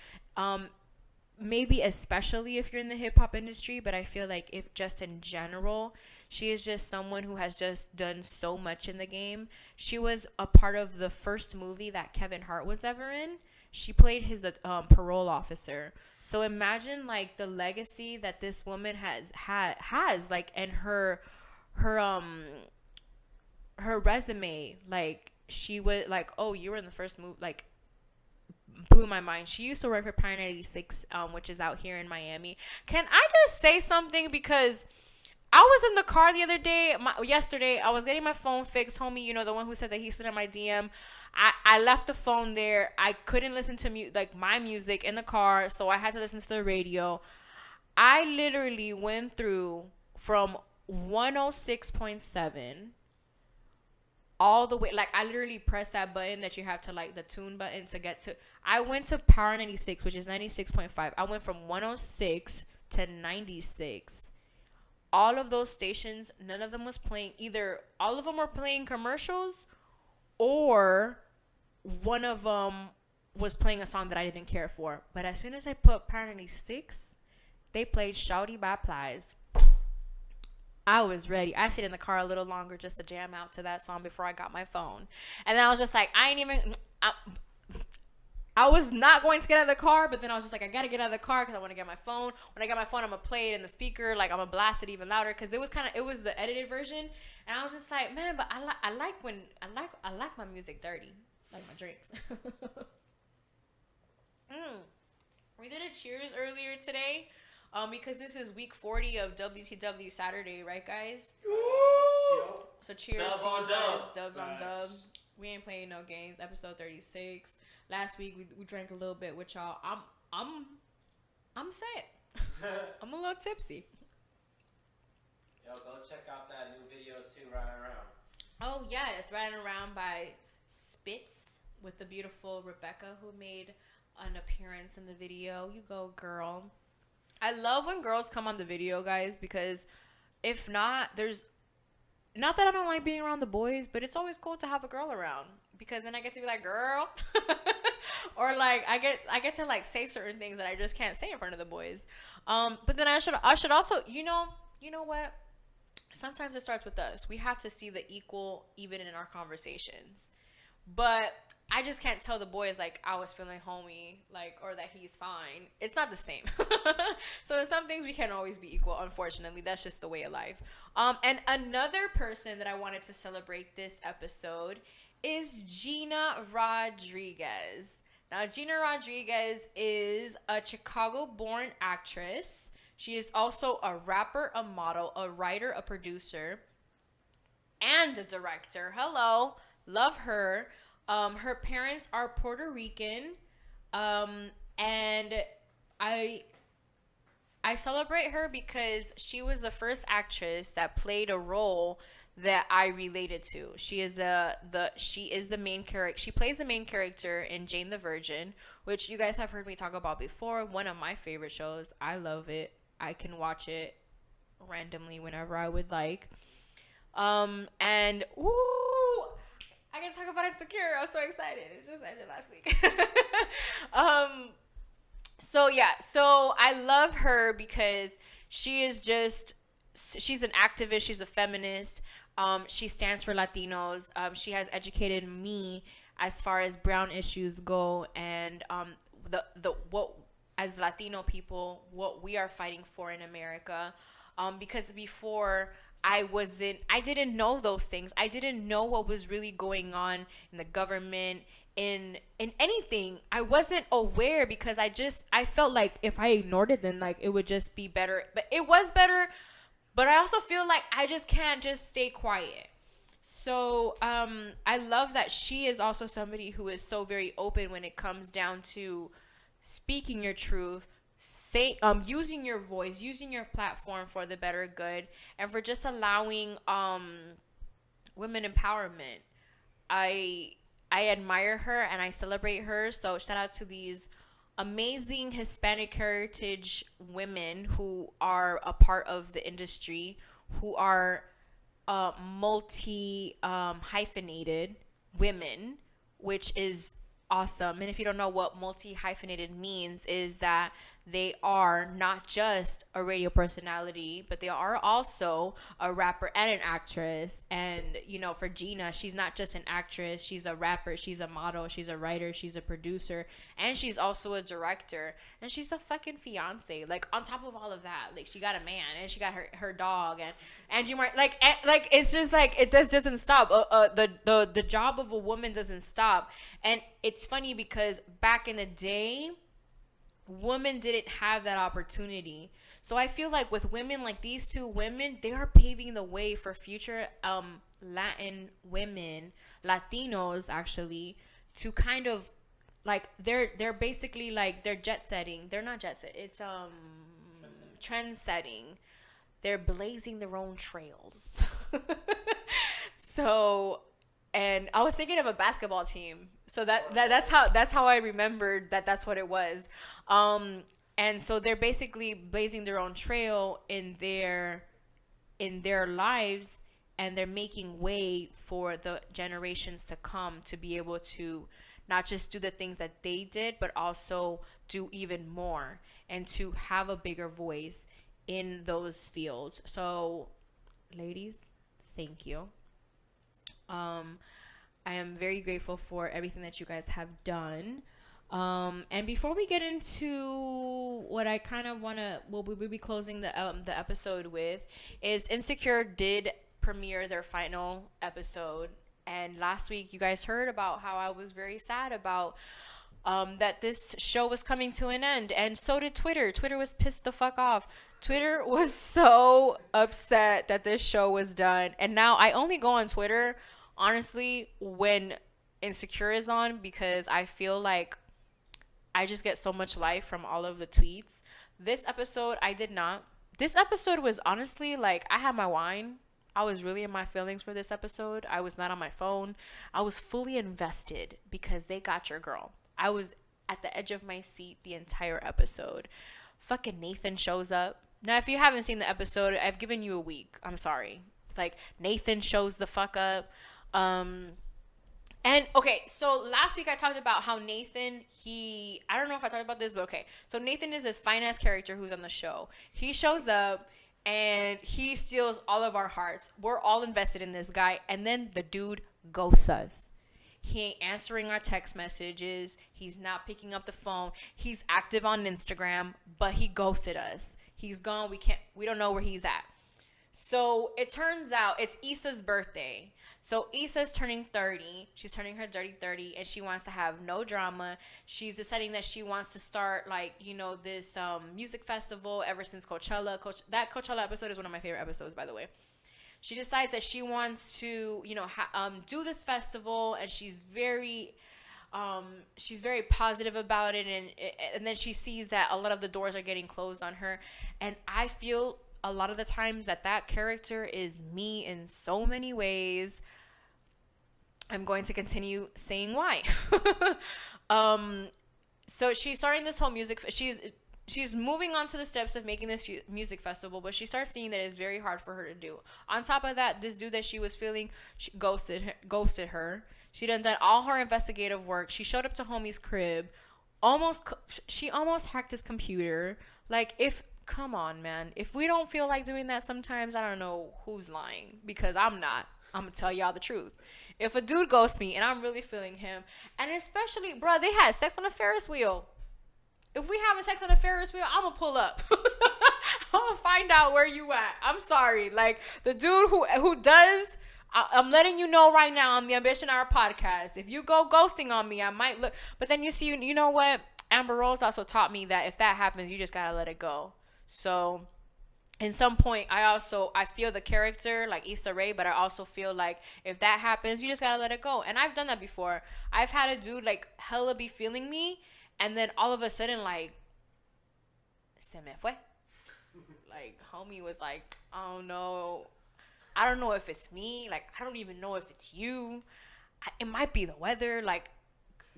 Maybe especially if you're in the hip hop industry, but I feel like if just in general, she is just someone who has just done so much in the game. She was a part of the first movie that Kevin Hart was ever in. She played his parole officer. So imagine like the legacy that this woman has like, and her resume. Like, she was like, oh, you were in the first movie, like, blew my mind. She used to work for Power 96, which is out here in Miami. Can I just say something? Because I was in the car the other day, yesterday, I was getting my phone fixed. Homie, you know, the one who said that he slid in my DM. I left the phone there. I couldn't listen to my music in the car, so I had to listen to the radio. I literally went through from 106.7 all the way. Like, I literally pressed that button that you have to, like, the tune button to get to. I went to Power 96, which is 96.5. I went from 106 to 96. All of those stations, none of them was playing. Either all of them were playing commercials, or one of them was playing a song that I didn't care for. But as soon as I put Power 96, they played Shawty by Plies. I was ready. I stayed in the car a little longer just to jam out to that song before I got my phone. And then I was just like, I was not going to get out of the car, but then I was just like, I got to get out of the car because I want to get my phone. When I got my phone, I'm going to play it in the speaker. Like, I'm going to blast it even louder because it was the edited version. And I was just like, man, but I like my music dirty. Like my drinks. We did a cheers earlier today. Because this is week 40 of WTW Saturday, right, guys? So cheers to you guys. Dubs on dub. We ain't playing no games. Episode 36. Last week we drank a little bit with y'all. I'm set. I'm a little tipsy. Yo, go check out that new video too, Riding Around. Oh yes, Riding Around by Spitz with the beautiful Rebecca, who made an appearance in the video. You go, girl. I love when girls come on the video, guys, because if not, there's not that I don't like being around the boys, but it's always cool to have a girl around because then I get to be like, girl, or like I get to like say certain things that I just can't say in front of the boys. But then I should also, you know what? Sometimes it starts with us. We have to see the equal even in our conversations, but I just can't tell the boys, like, I was feeling homey, like, or that he's fine. It's not the same. So in some things we can't always be equal, unfortunately. That's just the way of life. And another person that I wanted to celebrate this episode is Gina Rodriguez. Now, Gina Rodriguez is a Chicago-born actress. She is also a rapper, a model, a writer, a producer, and a director. Hello. Love her. Her parents are Puerto Rican, and I celebrate her because she was the first actress that played a role that I related to. She is the main character. She plays the main character in Jane the Virgin, which you guys have heard me talk about before. One of my favorite shows. I love it. I can watch it randomly whenever I would like. And I can talk about Insecure. I was so excited. It just ended last week. So yeah, so I love her because she's an activist, she's a feminist. She stands for Latinos. She has educated me as far as brown issues go, and the what as Latino people, what we are fighting for in America. Because before I didn't know those things. I didn't know what was really going on in the government, in anything. I wasn't aware because I felt like if I ignored it, then like it would just be better. But it was better. But I also feel like I just can't just stay quiet. So I love that she is also somebody who is so very open when it comes down to speaking your truth, using your voice, using your platform for the better good, and for just allowing women empowerment. I I admire her and I celebrate her. So shout out to these amazing Hispanic heritage women who are a part of the industry, who are multi hyphenated women, which is awesome. And if you don't know what multi hyphenated means, is that they are not just a radio personality, but they are also a rapper and an actress. And, you know, for Gina, she's not just an actress, she's a rapper, she's a model, she's a writer, she's a producer, and she's also a director. And she's a fucking fiance. Like, on top of all of that, like, she got a man and she got her dog. And Angie Martin, like, it's just like, it doesn't stop. The job of a woman doesn't stop. And it's funny because back in the day, women didn't have that opportunity. So I feel like with women like these two women, they are paving the way for future Latin women, Latinos actually, to kind of like they're basically like they're jet setting. They're not jet set. It's trend setting. They're blazing their own trails. So, and I was thinking of a basketball team. So that's how I remembered that's what it was. And so they're basically blazing their own trail in their lives, and they're making way for the generations to come to be able to not just do the things that they did, but also do even more and to have a bigger voice in those fields. So, ladies, thank you. I am very grateful for everything that you guys have done. And before we get into what I kind of want to, what we'll be closing the episode with, is Insecure did premiere their final episode. And last week, you guys heard about how I was very sad about that this show was coming to an end. And so did Twitter. Twitter was pissed the fuck off. Twitter was so upset that this show was done. And now I only go on Twitter, honestly, when Insecure is on, because I feel like I just get so much life from all of the tweets. This episode, I did not. This episode was honestly like, I had my wine. I was really in my feelings for this episode. I was not on my phone. I was fully invested because they got your girl. I was at the edge of my seat the entire episode. Fucking Nathan shows up. Now, if you haven't seen the episode, I've given you a week. I'm sorry. Like, Nathan shows the fuck up. And okay, so last week I talked about how Nathan, I don't know if I talked about this, but okay. So Nathan is this fine ass character who's on the show. He shows up and he steals all of our hearts. We're all invested in this guy. And then the dude ghosts us. He ain't answering our text messages. He's not picking up the phone. He's active on Instagram, but he ghosted us. He's gone. We don't know where he's at. So it turns out it's Issa's birthday. So Issa's turning 30. She's turning her dirty 30, and she wants to have no drama. She's deciding that she wants to start, like, you know, this music festival ever since Coachella. That Coachella episode is one of my favorite episodes, by the way. She decides that she wants to, you know, do this festival, and she's very positive about it, and then she sees that a lot of the doors are getting closed on her, and I feel a lot of the times that character is me in so many ways. I'm going to continue saying why. So she's starting this whole she's moving on to the steps of making this music festival, but she starts seeing that it's very hard for her to do. On top of that, this dude that she was feeling ghosted her. She done all her investigative work. She showed up to homie's crib. She almost hacked his computer. Like, come on, man. If we don't feel like doing that sometimes, I don't know who's lying, because I'm not. I'm gonna tell y'all the truth. If a dude ghosts me and I'm really feeling him, and especially, bro, they had sex on a Ferris wheel. If we having sex on a Ferris wheel, I'm gonna pull up. I'm gonna find out where you at. I'm sorry. Like, the dude who does, I'm letting you know right now on the Ambition Hour podcast, if you go ghosting on me, I might look. But then you know what? Amber Rose also taught me that if that happens, you just gotta let it go. So, in some point, I feel the character like Issa Rae, but I also feel like if that happens, you just gotta let it go. And I've done that before. I've had a dude like hella be feeling me, and then all of a sudden, like, se me fue. Like, homie was like, I don't know if it's me. Like, I don't even know if it's you. It might be the weather. Like,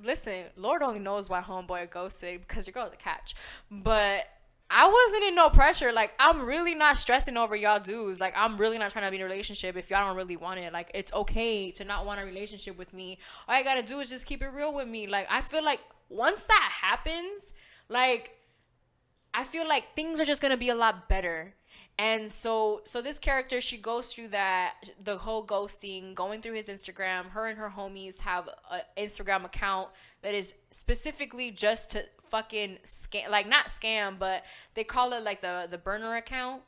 listen, Lord only knows why homeboy ghosted, because your girl's a catch. But I wasn't in no pressure. Like, I'm really not stressing over y'all dudes. Like, I'm really not trying to be in a relationship if y'all don't really want it. Like, it's okay to not want a relationship with me. All you gotta do is just keep it real with me. Like, I feel like once that happens, like, I feel like things are just gonna be a lot better. And so this character, she goes through the whole ghosting, going through his Instagram. Her and her homies have an Instagram account that is specifically just to fucking scam, like, not scam, but they call it like the burner account,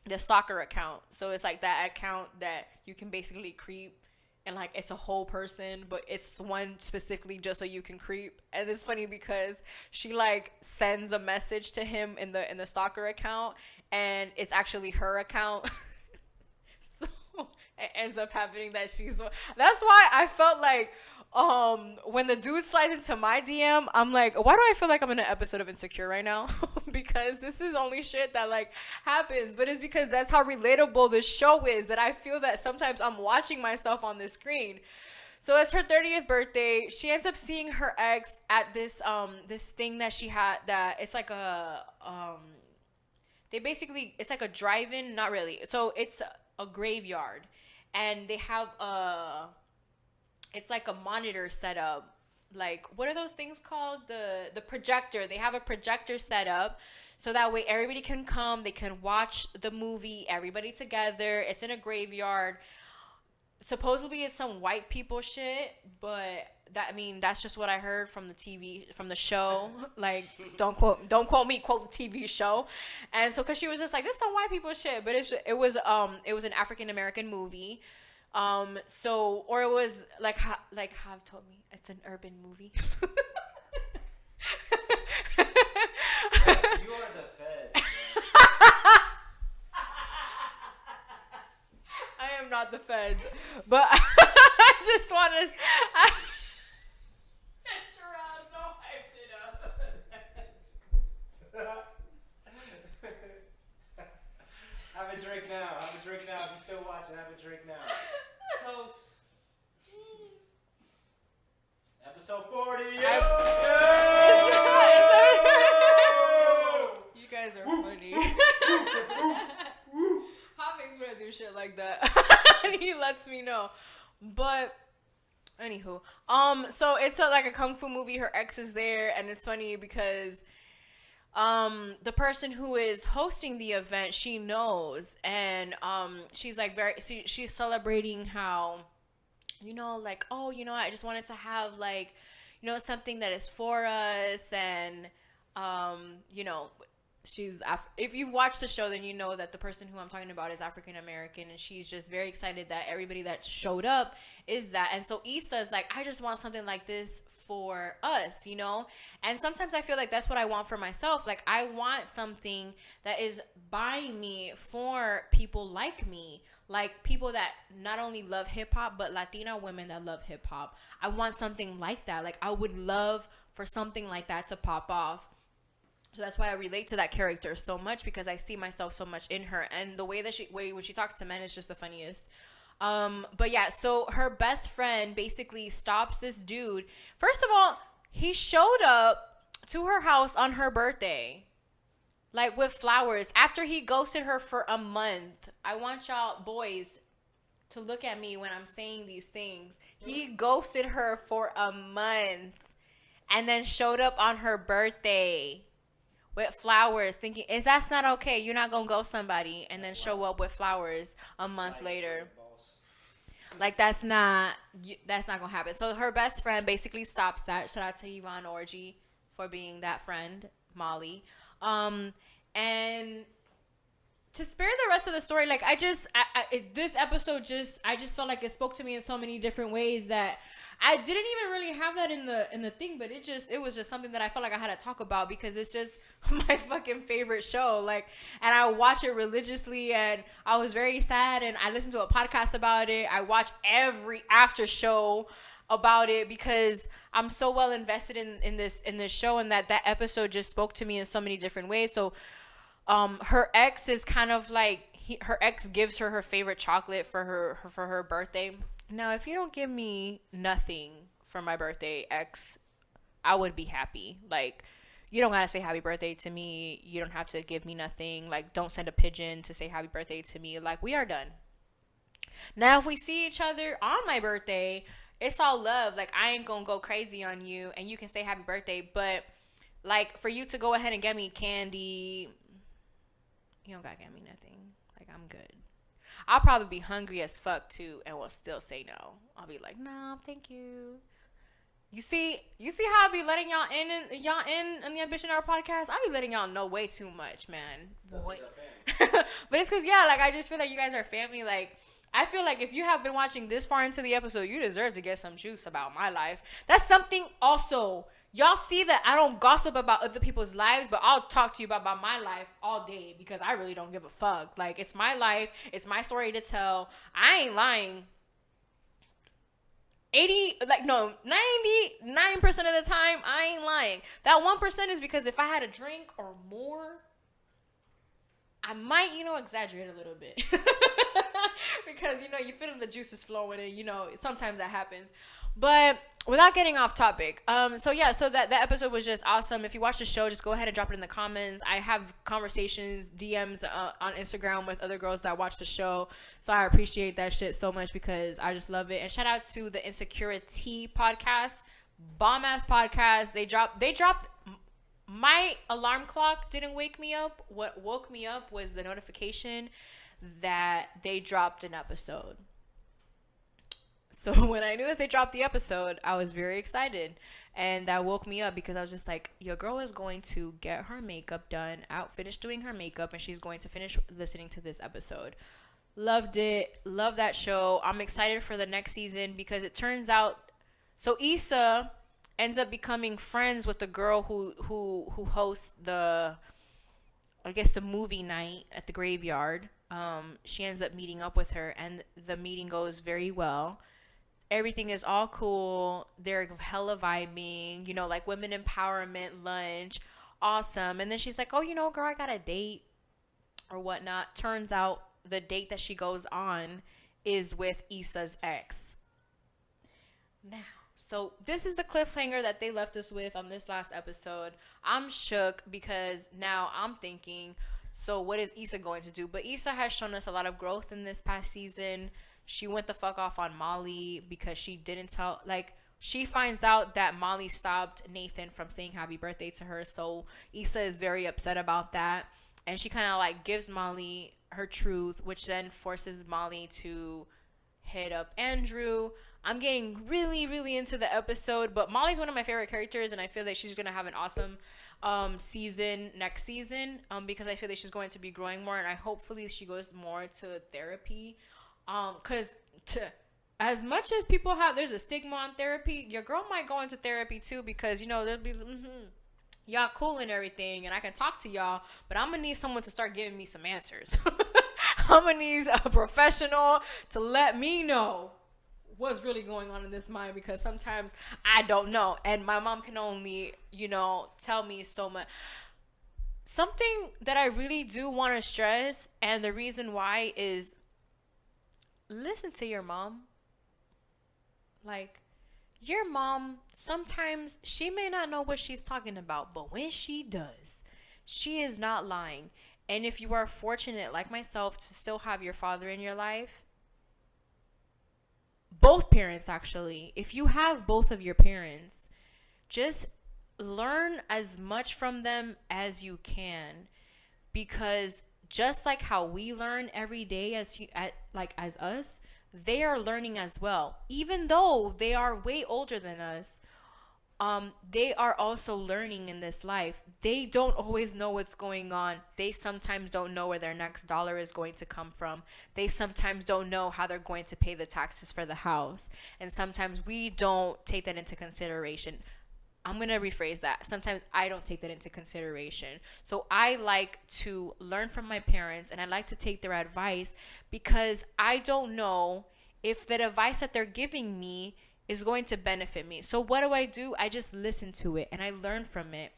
the stalker account. So it's like that account that you can basically creep, and like it's a whole person, but it's one specifically just so you can creep. And it's funny because she like sends a message to him in the stalker account, and it's actually her account. So it ends up happening that that's why I felt like when the dude slides into my DM, I'm like, why do I feel like I'm in an episode of Insecure right now? Because this is only shit that like happens, but it's because that's how relatable this show is, that I feel that sometimes I'm watching myself on the screen. So it's her 30th birthday. She ends up seeing her ex at this thing that she had, that it's like a it's like a drive-in, not really. So it's a graveyard, and they have it's like a monitor set up. Like, what are those things called? The projector. They have a projector set up, so that way everybody can come. They can watch the movie, everybody together. It's in a graveyard. Supposedly it's some white people shit, but that's just what I heard from the show. Like, don't quote me, quote the TV show. And so, cause she was just like, this is some white people shit, but it was an African American movie. Or it was like Hav told me, it's an urban movie. You are the Fed. I am not the Feds, but I just want to. Don't hype it up. Have a drink now. If you're still watching, have a drink now. Toast. Episode 40. You guys are funny. Hot makes me do shit like that. And he lets me know. But anywho, so it's like a kung fu movie. Her ex is there, and it's funny because the person who is hosting the event, she knows, and she's like she's celebrating how, like, oh, I just wanted to have, like, something that is for us, and if you've watched the show, then you know that the person who I'm talking about is African American, and she's just very excited that everybody that showed up is that. And so Issa's like, I just want something like this for us, and sometimes I feel like that's what I want for myself. Like, I want something that is by me for people like me, like people that not only love hip-hop, but Latina women that love hip-hop. I want something like that. Like, I would love for something like that to pop off. So that's why I relate to that character so much, because I see myself so much in her, and the way that when she talks to men is just the funniest. But yeah, so her best friend basically stops this dude. First of all, he showed up to her house on her birthday, like with flowers, after he ghosted her for a month. I want y'all boys to look at me when I'm saying these things. He ghosted her for a month and then showed up on her birthday with flowers, thinking, is that's not okay? You're not gonna ghost somebody and then show up with flowers a month later. Like that's not gonna happen. So her best friend basically stops that. Shout out to Yvonne Orgy for being that friend, Molly. And to spare the rest of the story, like this episode I just felt like it spoke to me in so many different ways that I didn't even really have that in the thing, but it was just something that I felt like I had to talk about, because it's just my fucking favorite show. Like, and I watch it religiously, and I was very sad, and I listened to a podcast about it. I watch every after show about it because I'm so well invested in this show, and that episode just spoke to me in so many different ways. So her ex is kind of like her ex gives her favorite chocolate for her birthday. Now, if you don't give me nothing for my birthday, ex, I would be happy. Like, you don't gotta say happy birthday to me. You don't have to give me nothing. Like, don't send a pigeon to say happy birthday to me. Like, we are done. Now, if we see each other on my birthday, it's all love. Like, I ain't gonna go crazy on you, and you can say happy birthday. But like, for you to go ahead and get me candy, you don't gotta get me nothing. Like, I'm good. I'll probably be hungry as fuck too, and will still say no. I'll be like, no, thank you. You see how I be letting y'all in the Ambition Hour podcast? I be letting y'all know way too much, man. But it's because, yeah, like, I just feel like you guys are family. Like, I feel like if you have been watching this far into the episode, you deserve to get some juice about my life. That's something also. Y'all see that I don't gossip about other people's lives, but I'll talk to you about my life all day, because I really don't give a fuck. Like, it's my life. It's my story to tell. I ain't lying. 99% of the time, I ain't lying. That 1% is because if I had a drink or more, I might, exaggerate a little bit. Because, you feel the juices flowing, and, sometimes that happens. But without getting off topic, so that episode was just awesome. If you watch the show, just go ahead and drop it in the comments. I have conversations, DMs on Instagram with other girls that watch the show, so I appreciate that shit so much, because I just love it. And shout out to the Insecurity podcast, bomb ass podcast. They dropped. My alarm clock didn't wake me up. What woke me up was the notification that they dropped an episode. So when I knew that they dropped the episode, I was very excited, and that woke me up, because I was just like, your girl is going to get her makeup done, finish doing her makeup, and she's going to finish listening to this episode. Loved it. Love that show. I'm excited for the next season, because it turns out, so Issa ends up becoming friends with the girl who hosts the movie night at the graveyard. She ends up meeting up with her, and the meeting goes very well. Everything is all cool. They're hella vibing, like women empowerment lunch. Awesome. And then she's like, oh, girl, I got a date or whatnot. Turns out the date that she goes on is with Issa's ex. Now, so this is the cliffhanger that they left us with on this last episode. I'm shook, because now I'm thinking, so what is Issa going to do? But Issa has shown us a lot of growth in this past season. She went the fuck off on Molly because she didn't tell, she finds out that Molly stopped Nathan from saying happy birthday to her. So Issa is very upset about that. And she kind of gives Molly her truth, which then forces Molly to hit up Andrew. I'm getting really, really into the episode, but Molly's one of my favorite characters, and I feel that she's going to have an awesome season next season, because I feel that she's going to be growing more, and hopefully she goes more to therapy. Because as much as people there's a stigma on therapy, your girl might go into therapy too, because there'll be y'all cool and everything, and I can talk to y'all, but I'm gonna need someone to start giving me some answers. I'm gonna need a professional to let me know what's really going on in this mind, because sometimes I don't know, and my mom can only tell me so much. something that I really do want to stress, and the reason why is listen to your mom. Like, your mom, sometimes she may not know what she's talking about, but when she does, she is not lying. And if you are fortunate, like myself, to still have your father in your life, both parents actually, if you have both of your parents, just learn as much from them as you can, because just like how we learn every day as us, they are learning as well. Even though they are way older than us, they are also learning in this life. They don't always know what's going on. They sometimes don't know where their next dollar is going to come from. They sometimes don't know how they're going to pay the taxes for the house. And sometimes we don't take that into consideration. I'm going to rephrase that. Sometimes I don't take that into consideration. So I like to learn from my parents, and I like to take their advice, because I don't know if the advice that they're giving me is going to benefit me. So what do? I just listen to it and I learn from it.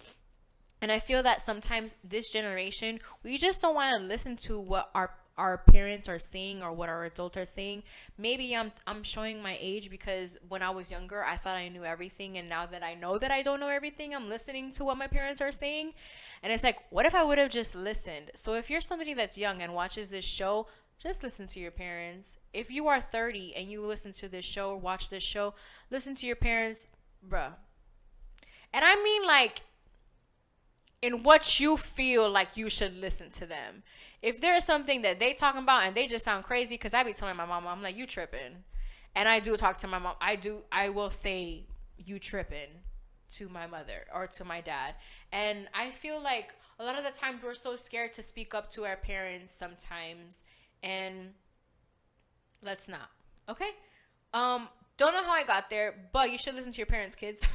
And I feel that sometimes this generation, we just don't want to listen to what our parents are saying or what our adults are saying. Maybe I'm showing my age, because when I was younger, I thought I knew everything, and now that I know that I don't know everything, I'm listening to what my parents are saying. And it's like, what if I would have just listened? So if you're somebody that's young and watches this show, just listen to your parents. If you are 30 and you listen to this show or watch this show, listen to your parents, bruh. And I mean, like, in what you feel like you should listen to them. If there's something that they talking about and they just sound crazy, because I be telling my mom, I'm like, you tripping. And I do talk to my mom. I will say, you tripping, to my mother or to my dad. And I feel like a lot of the times we're so scared to speak up to our parents sometimes. And let's not. Okay? Don't know how I got there, but you should listen to your parents, kids.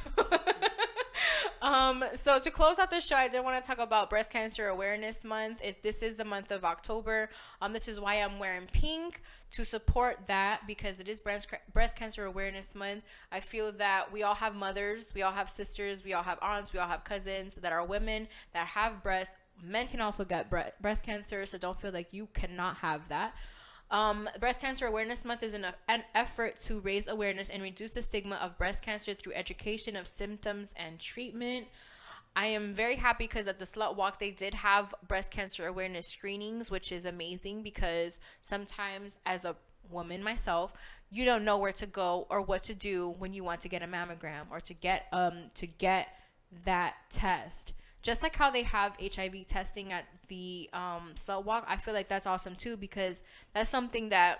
So to close out the show, I did want to talk about Breast Cancer Awareness Month. This is the month of October. This is why I'm wearing pink, to support that, because it is Breast Cancer Awareness Month. I feel that we all have mothers, we all have sisters, we all have aunts, we all have cousins that are women that have breasts. Men can also get breast cancer, so don't feel like you cannot have that. Breast Cancer Awareness Month is an effort to raise awareness and reduce the stigma of breast cancer through education of symptoms and treatment. I am very happy because at the Slut Walk, they did have breast cancer awareness screenings, which is amazing, because sometimes as a woman myself, you don't know where to go or what to do when you want to get a mammogram or to get that test. Just like how they have HIV testing at the Slut Walk, I feel like that's awesome too, because that's something that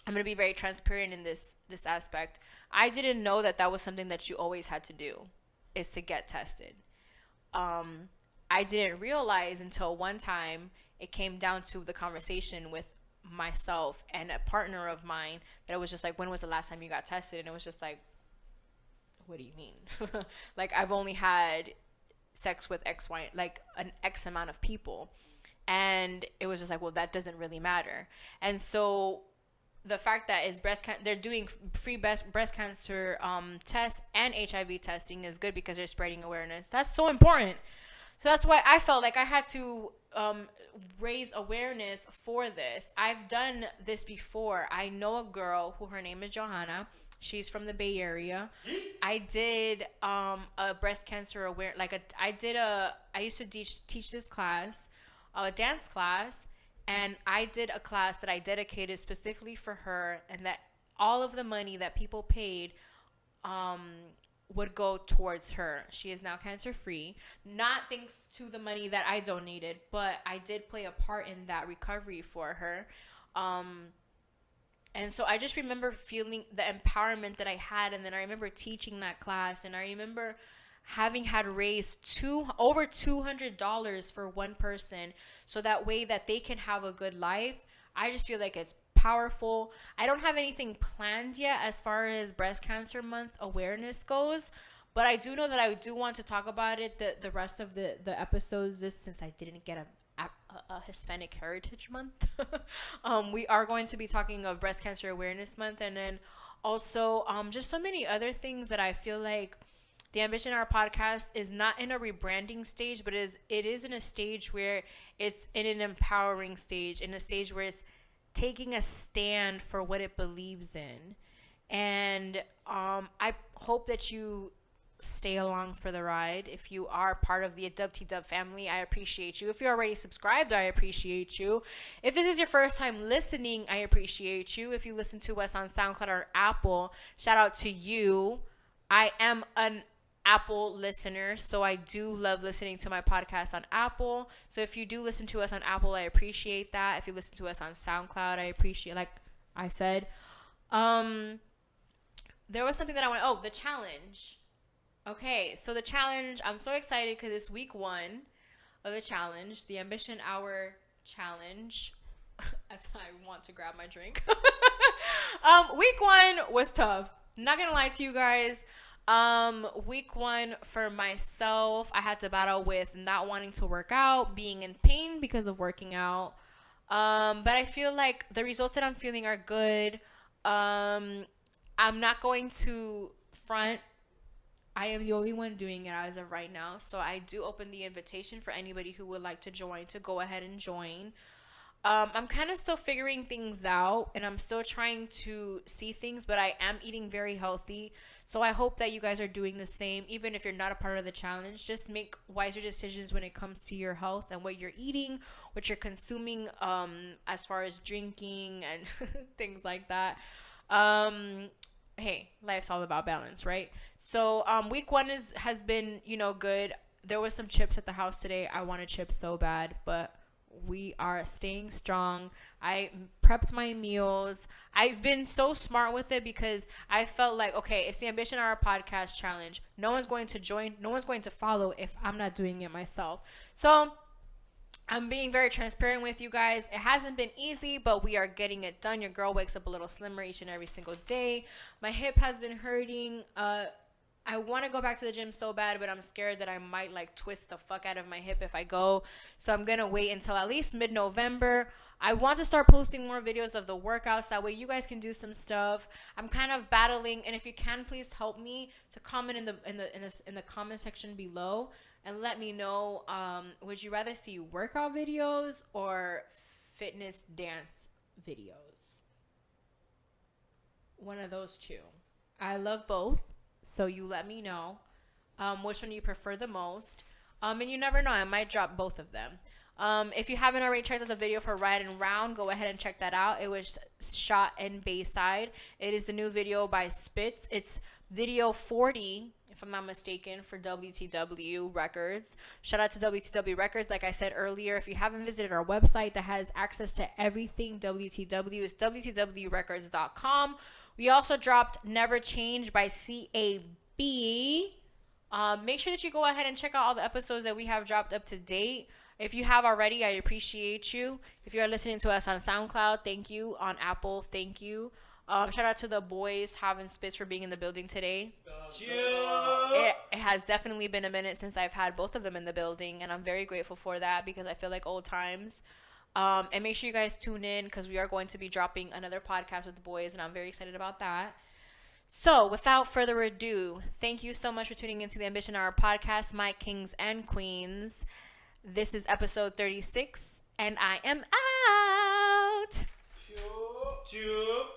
I'm going to be very transparent in this aspect. I didn't know that was something that you always had to do, is to get tested. I didn't realize until one time it came down to the conversation with myself and a partner of mine, that it was just like, when was the last time you got tested? And it was just like, what do you mean? Like, I've only had sex with like an X amount of people. And it was just like, well, that doesn't really matter. And so the fact that is they're doing free breast cancer tests and HIV testing is good, because they're spreading awareness. That's so important. So that's why I felt like I had to raise awareness for this. I've done this before. I know a girl who, her name is Johanna. She's from the Bay Area. I did a breast cancer I used to teach this class, a dance class, and I did a class that I dedicated specifically for her, and that all of the money that people paid would go towards her. She is now cancer free, not thanks to the money that I donated, but I did play a part in that recovery for her. And so I just remember feeling the empowerment that I had. And then I remember teaching that class, and I remember having had raised over $200 for one person, so that way that they can have a good life. I just feel like it's powerful. I don't have anything planned yet as far as Breast Cancer Month awareness goes, but I do know that I do want to talk about it the rest of the episodes, just since I didn't get a Hispanic Heritage Month. We are going to be talking of Breast Cancer Awareness Month, and then also just so many other things that I feel like The Ambition Hour podcast is not in a rebranding stage, but it is in a stage where it's in an empowering stage, in a stage where it's taking a stand for what it believes in. And I hope that you stay along for the ride. If you are part of the AuDii family, I appreciate you. If you're already subscribed, I appreciate you. If this is your first time listening, I appreciate you. If you listen to us on SoundCloud or Apple, shout out to you. I am an Apple listener, so I do love listening to my podcast on Apple. So if you do listen to us on Apple, I appreciate that. If you listen to us on SoundCloud, I appreciate, like I said. There was something that I want, the challenge. Okay, so the challenge, I'm so excited because it's week 1 of the challenge, the Ambition Hour challenge. As I want to grab my drink. Week 1 was tough. Not gonna lie to you guys. Week 1 for myself, I had to battle with not wanting to work out, being in pain because of working out. But I feel like the results that I'm feeling are good. I'm not going to front. I am the only one doing it as of right now. So I do open the invitation for anybody who would like to join to go ahead and join. I'm kind of still figuring things out and I'm still trying to see things, but I am eating very healthy. So I hope that you guys are doing the same. Even if you're not a part of the challenge, just make wiser decisions when it comes to your health and what you're eating, what you're consuming, as far as drinking and things like that. Hey, life's all about balance, right? So week 1 has been, good. There was some chips at the house today. I wanted chips so bad, but we are staying strong. I prepped my meals. I've been so smart with it because I felt like, okay, it's the Ambition Hour podcast challenge. No one's going to join. No one's going to follow if I'm not doing it myself. So I'm being very transparent with you guys. It hasn't been easy, but we are getting it done. Your girl wakes up a little slimmer each and every single day. My hip has been hurting. I want to go back to the gym so bad, but I'm scared that I might twist the fuck out of my hip if I go. So I'm going to wait until at least mid-November. I want to start posting more videos of the workouts. That way you guys can do some stuff. I'm kind of battling, and if you can, please help me to comment in the comment section below and let me know, would you rather see workout videos or fitness dance videos? One of those two. I love both, so you let me know which one you prefer the most. And you never know, I might drop both of them. If you haven't already checked out the video for Ride and Round, go ahead and check that out. It was shot in Bayside. It is the new video by Spitz. It's video 40, if I'm not mistaken, for WTW Records. Shout out to WTW Records. Like I said earlier, if you haven't visited our website that has access to everything WTW, is WTWRecords.com. We also dropped Never Change by CAB. Make sure that you go ahead and check out all the episodes that we have dropped up to date. If you have already, I appreciate you. If you're listening to us on SoundCloud, thank you. On Apple, thank you. Shout out to the boys, having Spitz, for being in the building today. It has definitely been a minute since I've had both of them in the building, and I'm very grateful for that because I feel like old times. And make sure you guys tune in because we are going to be dropping another podcast with the boys, and I'm very excited about that. So, without further ado, thank you so much for tuning into the Ambition Hour podcast, my kings and queens. This is episode 36, and I am out. Choo.